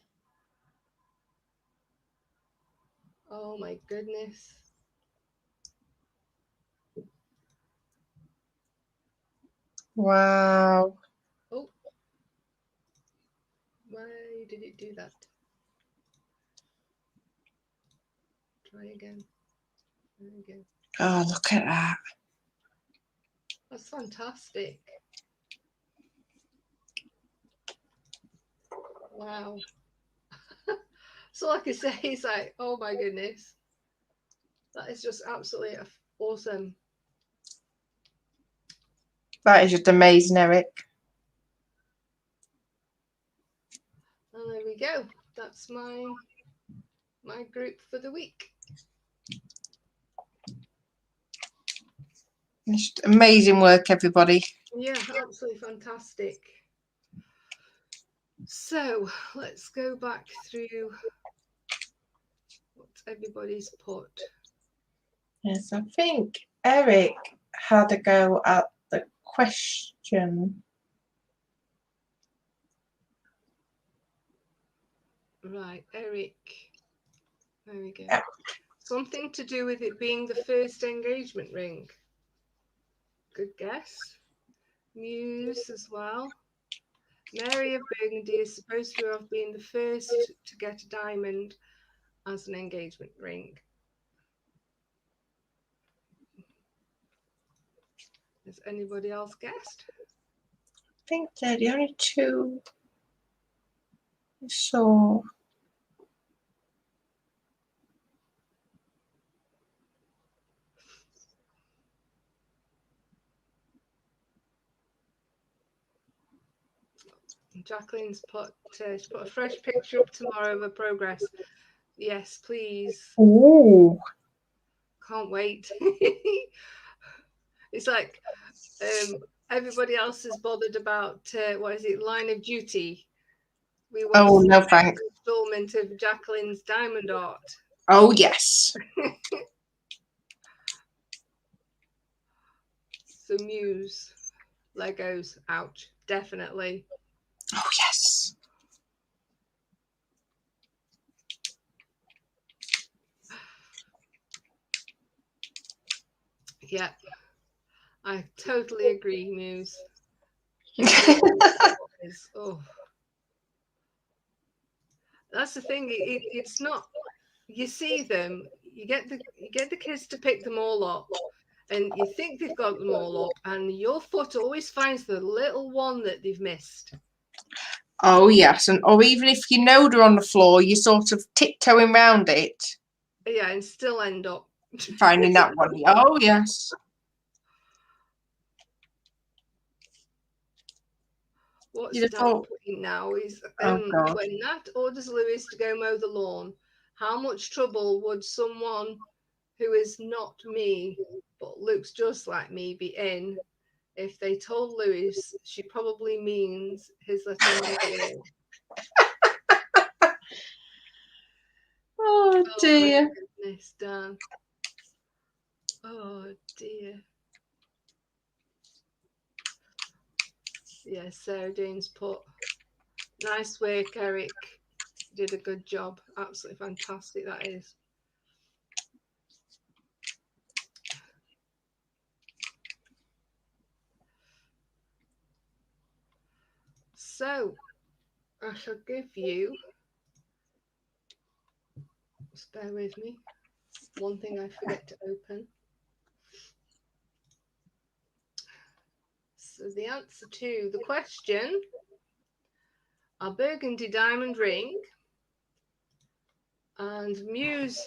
[SPEAKER 1] Oh my goodness.
[SPEAKER 2] Wow.
[SPEAKER 1] Oh, why did it do that? Try again. Try again.
[SPEAKER 2] Oh, look at that.
[SPEAKER 1] That's fantastic. Wow. So like I say, it's like, oh my goodness. That is just absolutely awesome.
[SPEAKER 2] That is just amazing, Eric.
[SPEAKER 1] And there we go. That's my group for the week.
[SPEAKER 2] Just amazing work, everybody.
[SPEAKER 1] Yeah, absolutely fantastic. So let's go back through what everybody's put.
[SPEAKER 2] Yes, I think Eric had a go at the question.
[SPEAKER 1] Right, Eric. There we go.
[SPEAKER 2] Yeah.
[SPEAKER 1] Something to do with it being the first engagement ring. Good guess. Muse as well. Mary of Burgundy is supposed to have been the first to get a diamond as an engagement ring. Has anybody else guessed?
[SPEAKER 2] I think they're the only two I saw.
[SPEAKER 1] Jacqueline's put a fresh picture up tomorrow of her progress. Yes, please.
[SPEAKER 2] Ooh.
[SPEAKER 1] Can't wait. It's like everybody else is bothered about what is it, Line of Duty. We want
[SPEAKER 2] Oh,
[SPEAKER 1] to see
[SPEAKER 2] no,
[SPEAKER 1] the
[SPEAKER 2] thanks.
[SPEAKER 1] installment of Jacqueline's diamond art.
[SPEAKER 2] Oh, yes.
[SPEAKER 1] So Muse, Legos, ouch, definitely.
[SPEAKER 2] Oh, yes.
[SPEAKER 1] Yeah, I totally agree, Muse. Oh, that's the thing. It's not. You see them. You get the kids to pick them all up, and you think they've got them all up, and your foot always finds the little one that they've missed.
[SPEAKER 2] Oh, yes. And or even if you know they're on the floor, you're sort of tiptoeing around it.
[SPEAKER 1] Yeah, and still end up
[SPEAKER 2] Finding that one. Oh, yes.
[SPEAKER 1] What's
[SPEAKER 2] You'd have
[SPEAKER 1] Dad
[SPEAKER 2] thought,
[SPEAKER 1] putting now is
[SPEAKER 2] oh, God.
[SPEAKER 1] when Nat orders Lewis to go mow the lawn, how much trouble would someone who is not me but looks just like me be in if they told Lewis she probably means his little mother-in-law?
[SPEAKER 2] Oh,
[SPEAKER 1] Oh my
[SPEAKER 2] dear.
[SPEAKER 1] goodness, Dan. Oh dear. Yeah, so Dean's put, nice work, Eric. You did a good job. Absolutely fantastic, that is. So, I shall give you, just bear with me, one thing I forget to open. So the answer to the question, a burgundy diamond ring, and Muse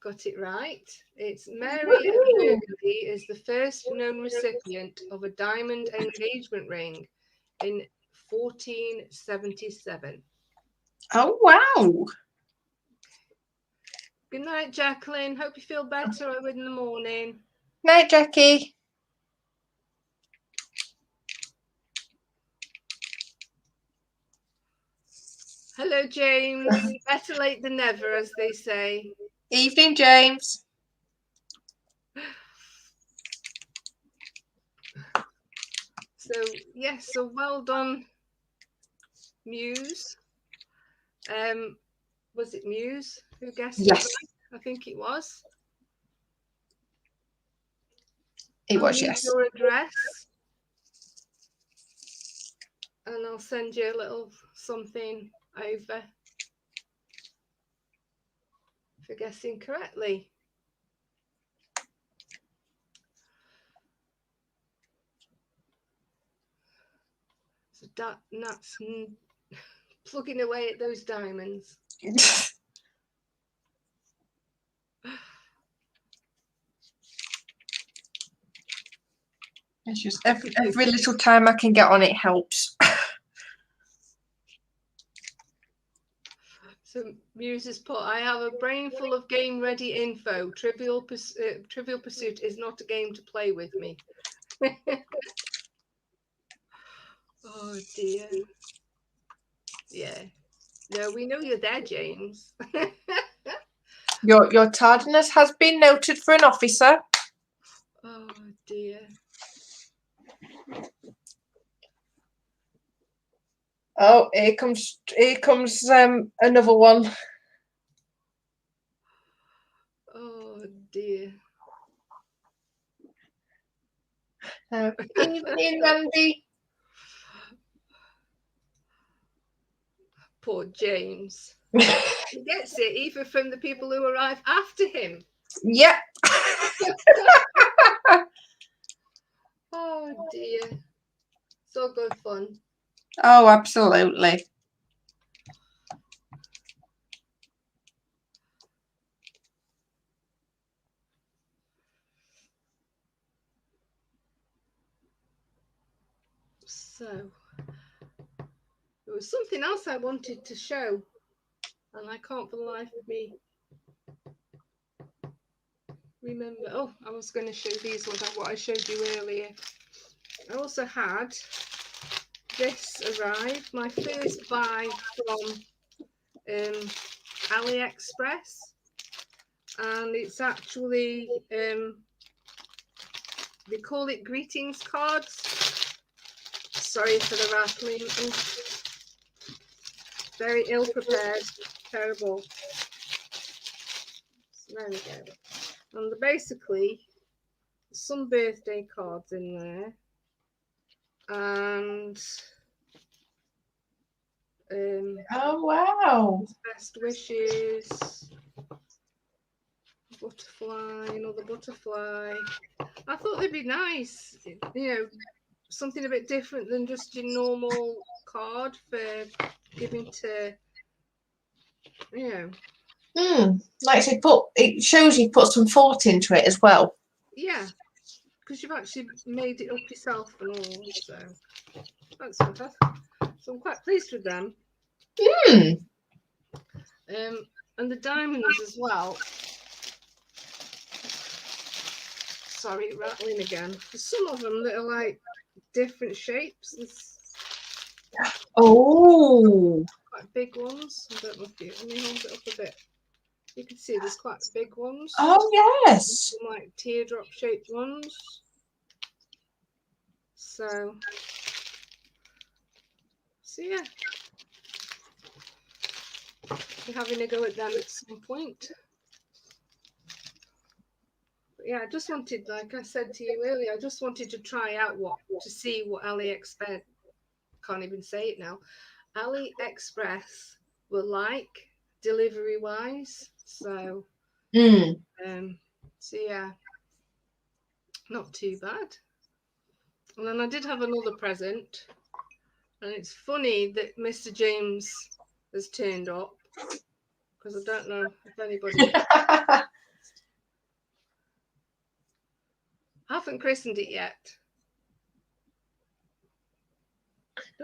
[SPEAKER 1] got it right. It's Mary of Burgundy is the first known recipient of a diamond engagement ring in 1477.
[SPEAKER 2] Oh, wow.
[SPEAKER 1] Good night, Jacqueline. Hope you feel better in the morning.
[SPEAKER 2] Night, Jackie.
[SPEAKER 1] Hello, James. Better late than never, as they say.
[SPEAKER 2] Evening, James.
[SPEAKER 1] So, yes, so well done, Muse. Was it Muse who guessed
[SPEAKER 2] Yes.
[SPEAKER 1] it right? I think it was.
[SPEAKER 2] It
[SPEAKER 1] I'll
[SPEAKER 2] was,
[SPEAKER 1] need
[SPEAKER 2] yes.
[SPEAKER 1] your address, and I'll send you a little something over for guessing correctly. So that's plugging away at those diamonds.
[SPEAKER 2] It's just every little time I can get on it helps.
[SPEAKER 1] So Muse has put, I have a brain full of game-ready info. Trivial Pursuit is not a game to play with me. Oh, dear. Yeah. No, we know you're there, James.
[SPEAKER 2] Your tardiness has been noted for an officer.
[SPEAKER 1] Oh, dear.
[SPEAKER 2] Oh, here comes another one.
[SPEAKER 1] Oh, dear.
[SPEAKER 2] Evening, Randy.
[SPEAKER 1] Poor James. He gets it even from the people who arrive after him.
[SPEAKER 2] Yep.
[SPEAKER 1] Oh, dear. So good fun.
[SPEAKER 2] Oh, absolutely.
[SPEAKER 1] So, there was something else I wanted to show, and I can't for the life of me remember. Oh, I was going to show these ones, what I showed you earlier. I also had this arrive, my first buy from AliExpress, and it's actually they call it greetings cards. Sorry for the rattling. Very ill prepared, terrible. So there we go. And basically, some birthday cards in there, and
[SPEAKER 2] Oh, wow.
[SPEAKER 1] best wishes, butterfly, another butterfly. I thought they'd be nice, you know, something a bit different than just your normal card for giving to, you know.
[SPEAKER 2] Like I said, it shows you put some thought into it as well.
[SPEAKER 1] Yeah, because you've actually made it up yourself and all, so that's fantastic. So I'm quite pleased with them. And the diamonds as well. Sorry, rattling again. There's some of them that are like different shapes. There's
[SPEAKER 2] Oh,
[SPEAKER 1] quite big ones. I don't know if you, let me hold it up a bit. You can see there's quite big ones.
[SPEAKER 2] Oh, yes.
[SPEAKER 1] Some, like teardrop shaped ones. So yeah, we're having a go at them at some point. But yeah, I just wanted, like I said to you earlier, I just wanted to try out to see what AliExpress, can't even say it now, AliExpress were like delivery wise. So so yeah, not too bad. And then I did have another present, and it's funny that Mr. James has turned up, because I don't know if anybody. I haven't christened it yet.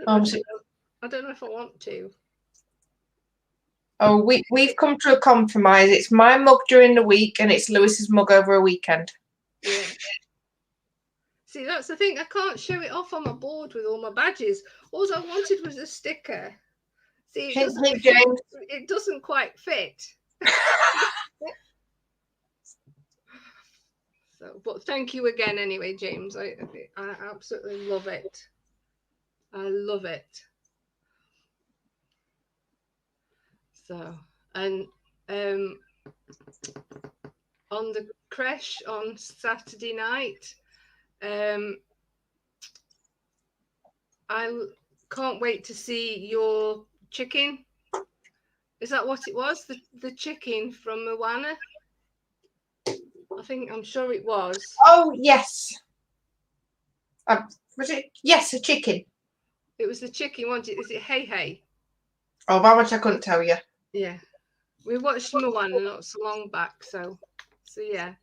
[SPEAKER 1] I don't know if I want to.
[SPEAKER 2] Oh, we've come to a compromise. It's my mug during the week, and it's Lewis's mug over a weekend.
[SPEAKER 1] Yeah. See, that's the thing. I can't show it off on my board with all my badges. All I wanted was a sticker. See, it doesn't quite fit. So, but thank you again anyway, James. I absolutely love it. I love it. So, and on the creche on Saturday night, I can't wait to see your chicken. Is that what it was? The chicken from Moana? I'm sure it was.
[SPEAKER 2] Oh, yes. Was it? Yes, a chicken.
[SPEAKER 1] It was the chicken, wasn't it? Is it Hey Hey?
[SPEAKER 2] Oh, how much I couldn't tell you.
[SPEAKER 1] Yeah. We watched Moana not so long back, so yeah.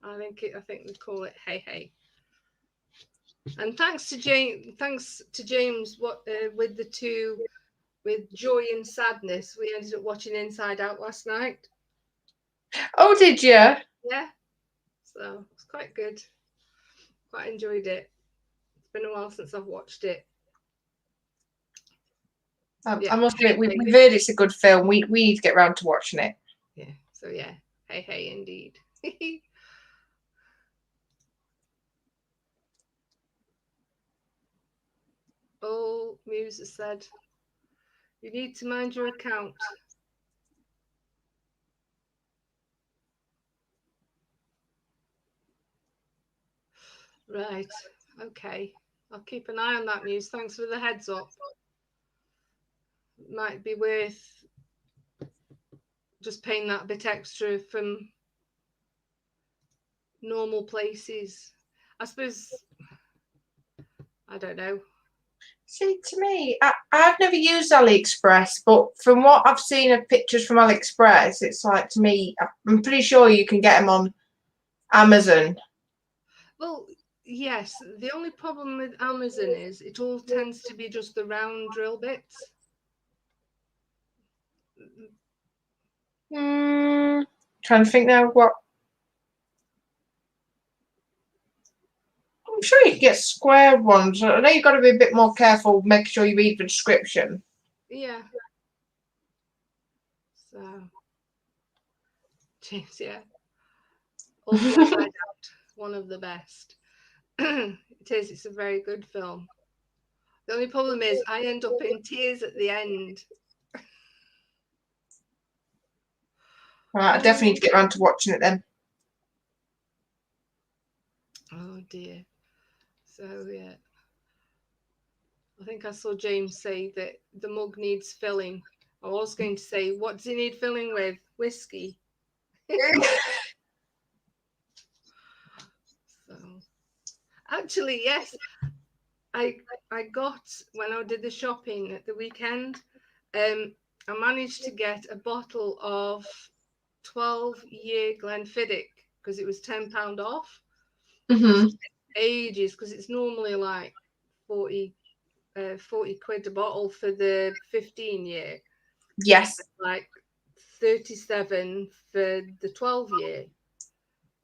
[SPEAKER 1] I think we call it Hey Hey. And thanks to James with the two, with Joy and Sadness, we ended up watching Inside Out last night.
[SPEAKER 2] Oh, did you?
[SPEAKER 1] Yeah. So it's quite good. Quite enjoyed it. It's been a while since I've watched it.
[SPEAKER 2] I must admit, we've heard it's a good film. We need to get round to watching it.
[SPEAKER 1] Yeah. So yeah, Hey Hey indeed. Oh, Muse has said, you need to mind your account. Right. Okay. I'll keep an eye on that, Muse. Thanks for the heads up. Might be worth just paying that bit extra from normal places. I suppose, I don't know.
[SPEAKER 2] See, to me, I've never used AliExpress, but from what I've seen of pictures from AliExpress, it's like, to me, I'm pretty sure you can get them on Amazon.
[SPEAKER 1] Well, yes. The only problem with Amazon is it all tends to be just the round drill bits.
[SPEAKER 2] Trying to think now what. I'm sure you can get square ones. I know you've got to be a bit more careful, making sure you read the description.
[SPEAKER 1] Yeah. So, James, yeah. Also, Inside Out, one of the best. It is. It's a very good film. The only problem is I end up in tears at the end.
[SPEAKER 2] Right, I definitely need to get around to watching it then.
[SPEAKER 1] Oh dear. So yeah. I think I saw James say that the mug needs filling. I was going to say, what does he need filling with? Whiskey. So actually, yes. I got, when I did the shopping at the weekend, I managed to get a bottle of 12-year Glenfiddich because it was £10 off. Ages, because it's normally like 40 quid a bottle for the 15-year.
[SPEAKER 2] Yes.
[SPEAKER 1] Like 37 for the 12-year.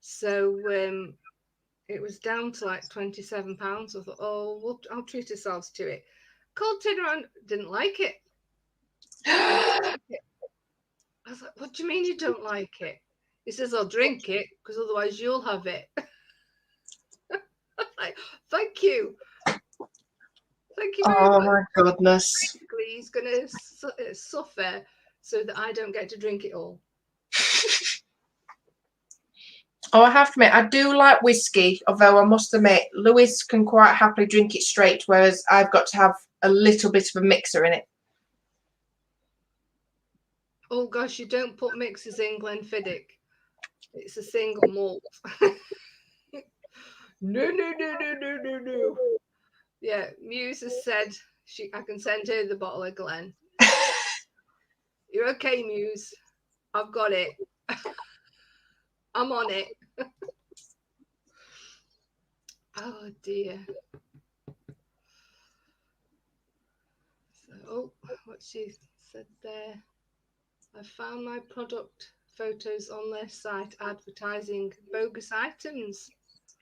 [SPEAKER 1] So it was down to like £27. I thought, oh, I'll treat ourselves to it. Cold turned around, didn't like it. I was like, what do you mean you don't like it? He says, I'll drink it because otherwise you'll have it. Like, thank you. Thank you very
[SPEAKER 2] Oh
[SPEAKER 1] much.
[SPEAKER 2] my goodness.
[SPEAKER 1] Basically, he's going to suffer so that I don't get to drink it all.
[SPEAKER 2] Oh, I have to admit, I do like whiskey, although I must admit, Lewis can quite happily drink it straight, whereas I've got to have a little bit of a mixer in it.
[SPEAKER 1] Oh gosh, you don't put mixers in Glenfiddich. It's a single malt. No. Yeah, Muse has said I can send her the bottle of Glen. You're okay, Muse. I've got it. I'm on it. Oh dear. So, oh, what she said there. I found my product photos on their site advertising bogus items.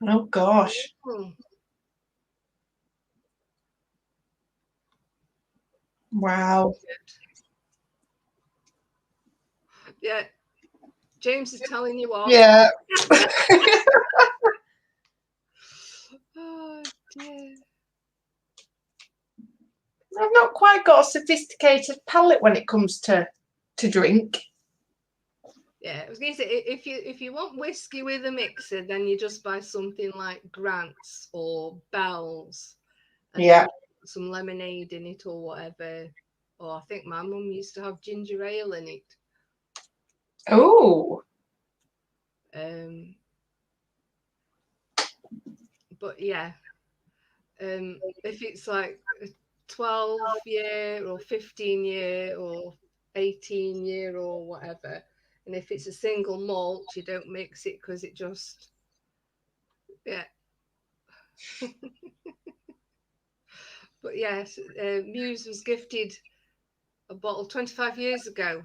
[SPEAKER 2] Oh gosh.
[SPEAKER 1] Oh.
[SPEAKER 2] Wow.
[SPEAKER 1] Yeah, James is telling you off.
[SPEAKER 2] Yeah.
[SPEAKER 1] Oh dear.
[SPEAKER 2] I've not quite got a sophisticated palate when it comes to drink.
[SPEAKER 1] Yeah, I was going to say, if you want whiskey with a mixer, then you just buy something like Grant's or Bell's, and
[SPEAKER 2] Yeah.
[SPEAKER 1] then put some lemonade in it or whatever. Or I think my mum used to have ginger ale in it.
[SPEAKER 2] Oh.
[SPEAKER 1] But yeah, if it's like a 12-year or 15-year or 18-year or whatever, and if it's a single malt, you don't mix it because it just, yeah. But yes, Muse was gifted a bottle 25 years ago,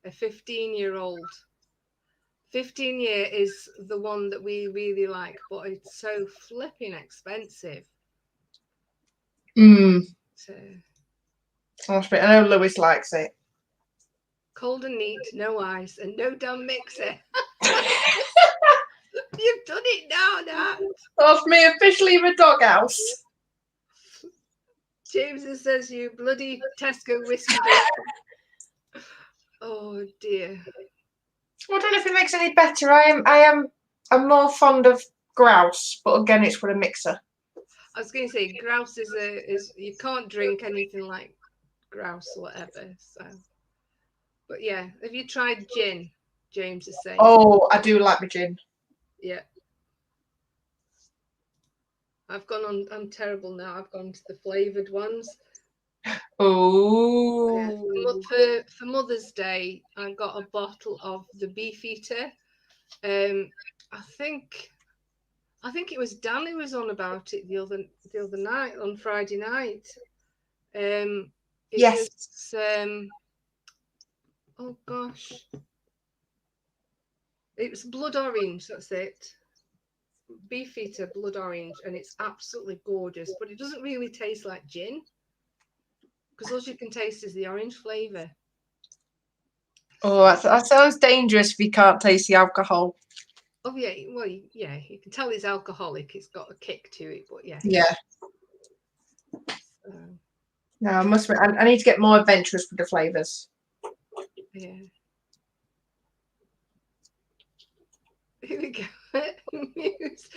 [SPEAKER 1] a 15-year-old. 15-year is the one that we really like, but it's so flipping expensive. So,
[SPEAKER 2] I know Lewis likes it.
[SPEAKER 1] cold and neat, no ice, and no damn mixer. You've done it now, Nat.
[SPEAKER 2] That's me officially in the doghouse.
[SPEAKER 1] James says you bloody Tesco whiskey. Oh dear.
[SPEAKER 2] I don't know if it makes it any better. I'm more fond of grouse, but again, it's with a mixer.
[SPEAKER 1] I was going to say grouse is you can't drink anything like grouse or whatever. So, but yeah, have you tried gin? James is saying.
[SPEAKER 2] Oh, I do like my gin.
[SPEAKER 1] Yeah. I've gone on. I'm terrible now. I've gone to the flavoured ones.
[SPEAKER 2] Oh.
[SPEAKER 1] Yeah. For Mother's Day, I got a bottle of the Beefeater. I think it was Dan who was on about it the other night on Friday night. It
[SPEAKER 2] Yes.
[SPEAKER 1] was oh gosh, it was blood orange. That's it. Beefeater blood orange, and it's absolutely gorgeous. But it doesn't really taste like gin because all you can taste is the orange flavour.
[SPEAKER 2] Oh, that sounds dangerous if you can't taste the alcohol.
[SPEAKER 1] Oh yeah, well yeah, you can tell it's alcoholic. It's got a kick to it, but yeah.
[SPEAKER 2] Yeah. No, I must admit, I need to get more adventurous with the flavours.
[SPEAKER 1] Yeah. Here we go. Muse.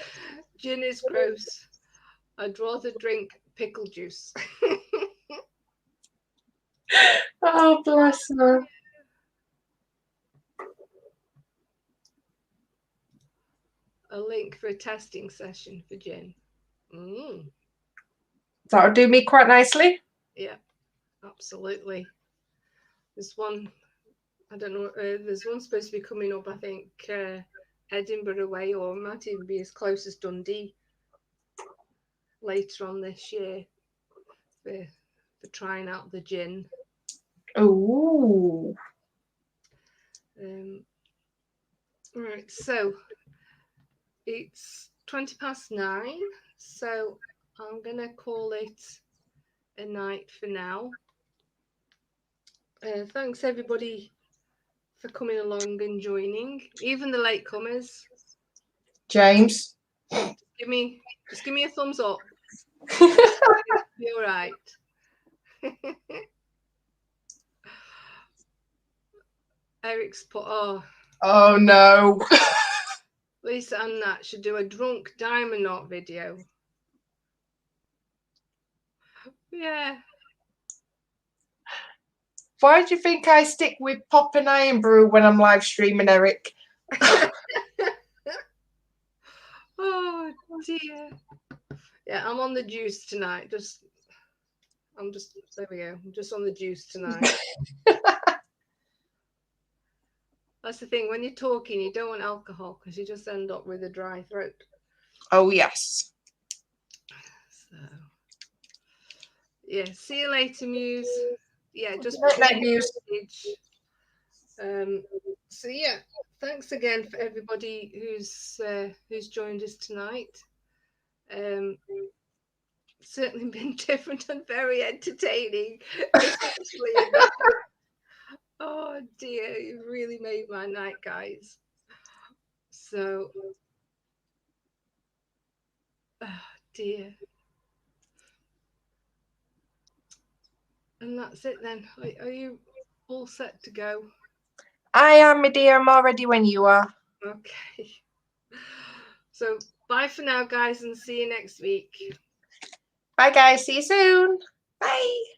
[SPEAKER 1] Gin is gross. I'd rather drink pickle juice.
[SPEAKER 2] Oh, bless her.
[SPEAKER 1] A link for a testing session for gin.
[SPEAKER 2] That would do me quite nicely.
[SPEAKER 1] Yeah, absolutely. There's one, I don't know, there's one supposed to be coming up, I think, Edinburgh way, or it might even be as close as Dundee later on this year for trying out the gin.
[SPEAKER 2] Oh.
[SPEAKER 1] Right, so it's 9:20, so I'm going to call it a night for now. Thanks everybody for coming along and joining, even the latecomers.
[SPEAKER 2] James.
[SPEAKER 1] Just give me a thumbs up. Be all right. Eric's put,
[SPEAKER 2] Oh no.
[SPEAKER 1] Lisa and Nat should do a drunk diamond knot video. Yeah.
[SPEAKER 2] Why do you think I stick with pop and iron brew when I'm live streaming, Eric?
[SPEAKER 1] Oh dear. Yeah, I'm on the juice tonight. There we go. I'm just on the juice tonight. That's the thing. When you're talking, you don't want alcohol because you just end up with a dry throat.
[SPEAKER 2] Oh yes.
[SPEAKER 1] So, yeah. See you later, Muse. Yeah, just
[SPEAKER 2] night, Muse.
[SPEAKER 1] So yeah, thanks again for everybody who's joined us tonight. Certainly been different and very entertaining, especially in that. Oh dear, you've really made my night, guys. So, oh dear. And that's it then. Are you all set to go?
[SPEAKER 2] I am, my dear. I'm all ready when you are.
[SPEAKER 1] Okay. So, bye for now, guys, and see you next week.
[SPEAKER 2] Bye, guys. See you soon. Bye.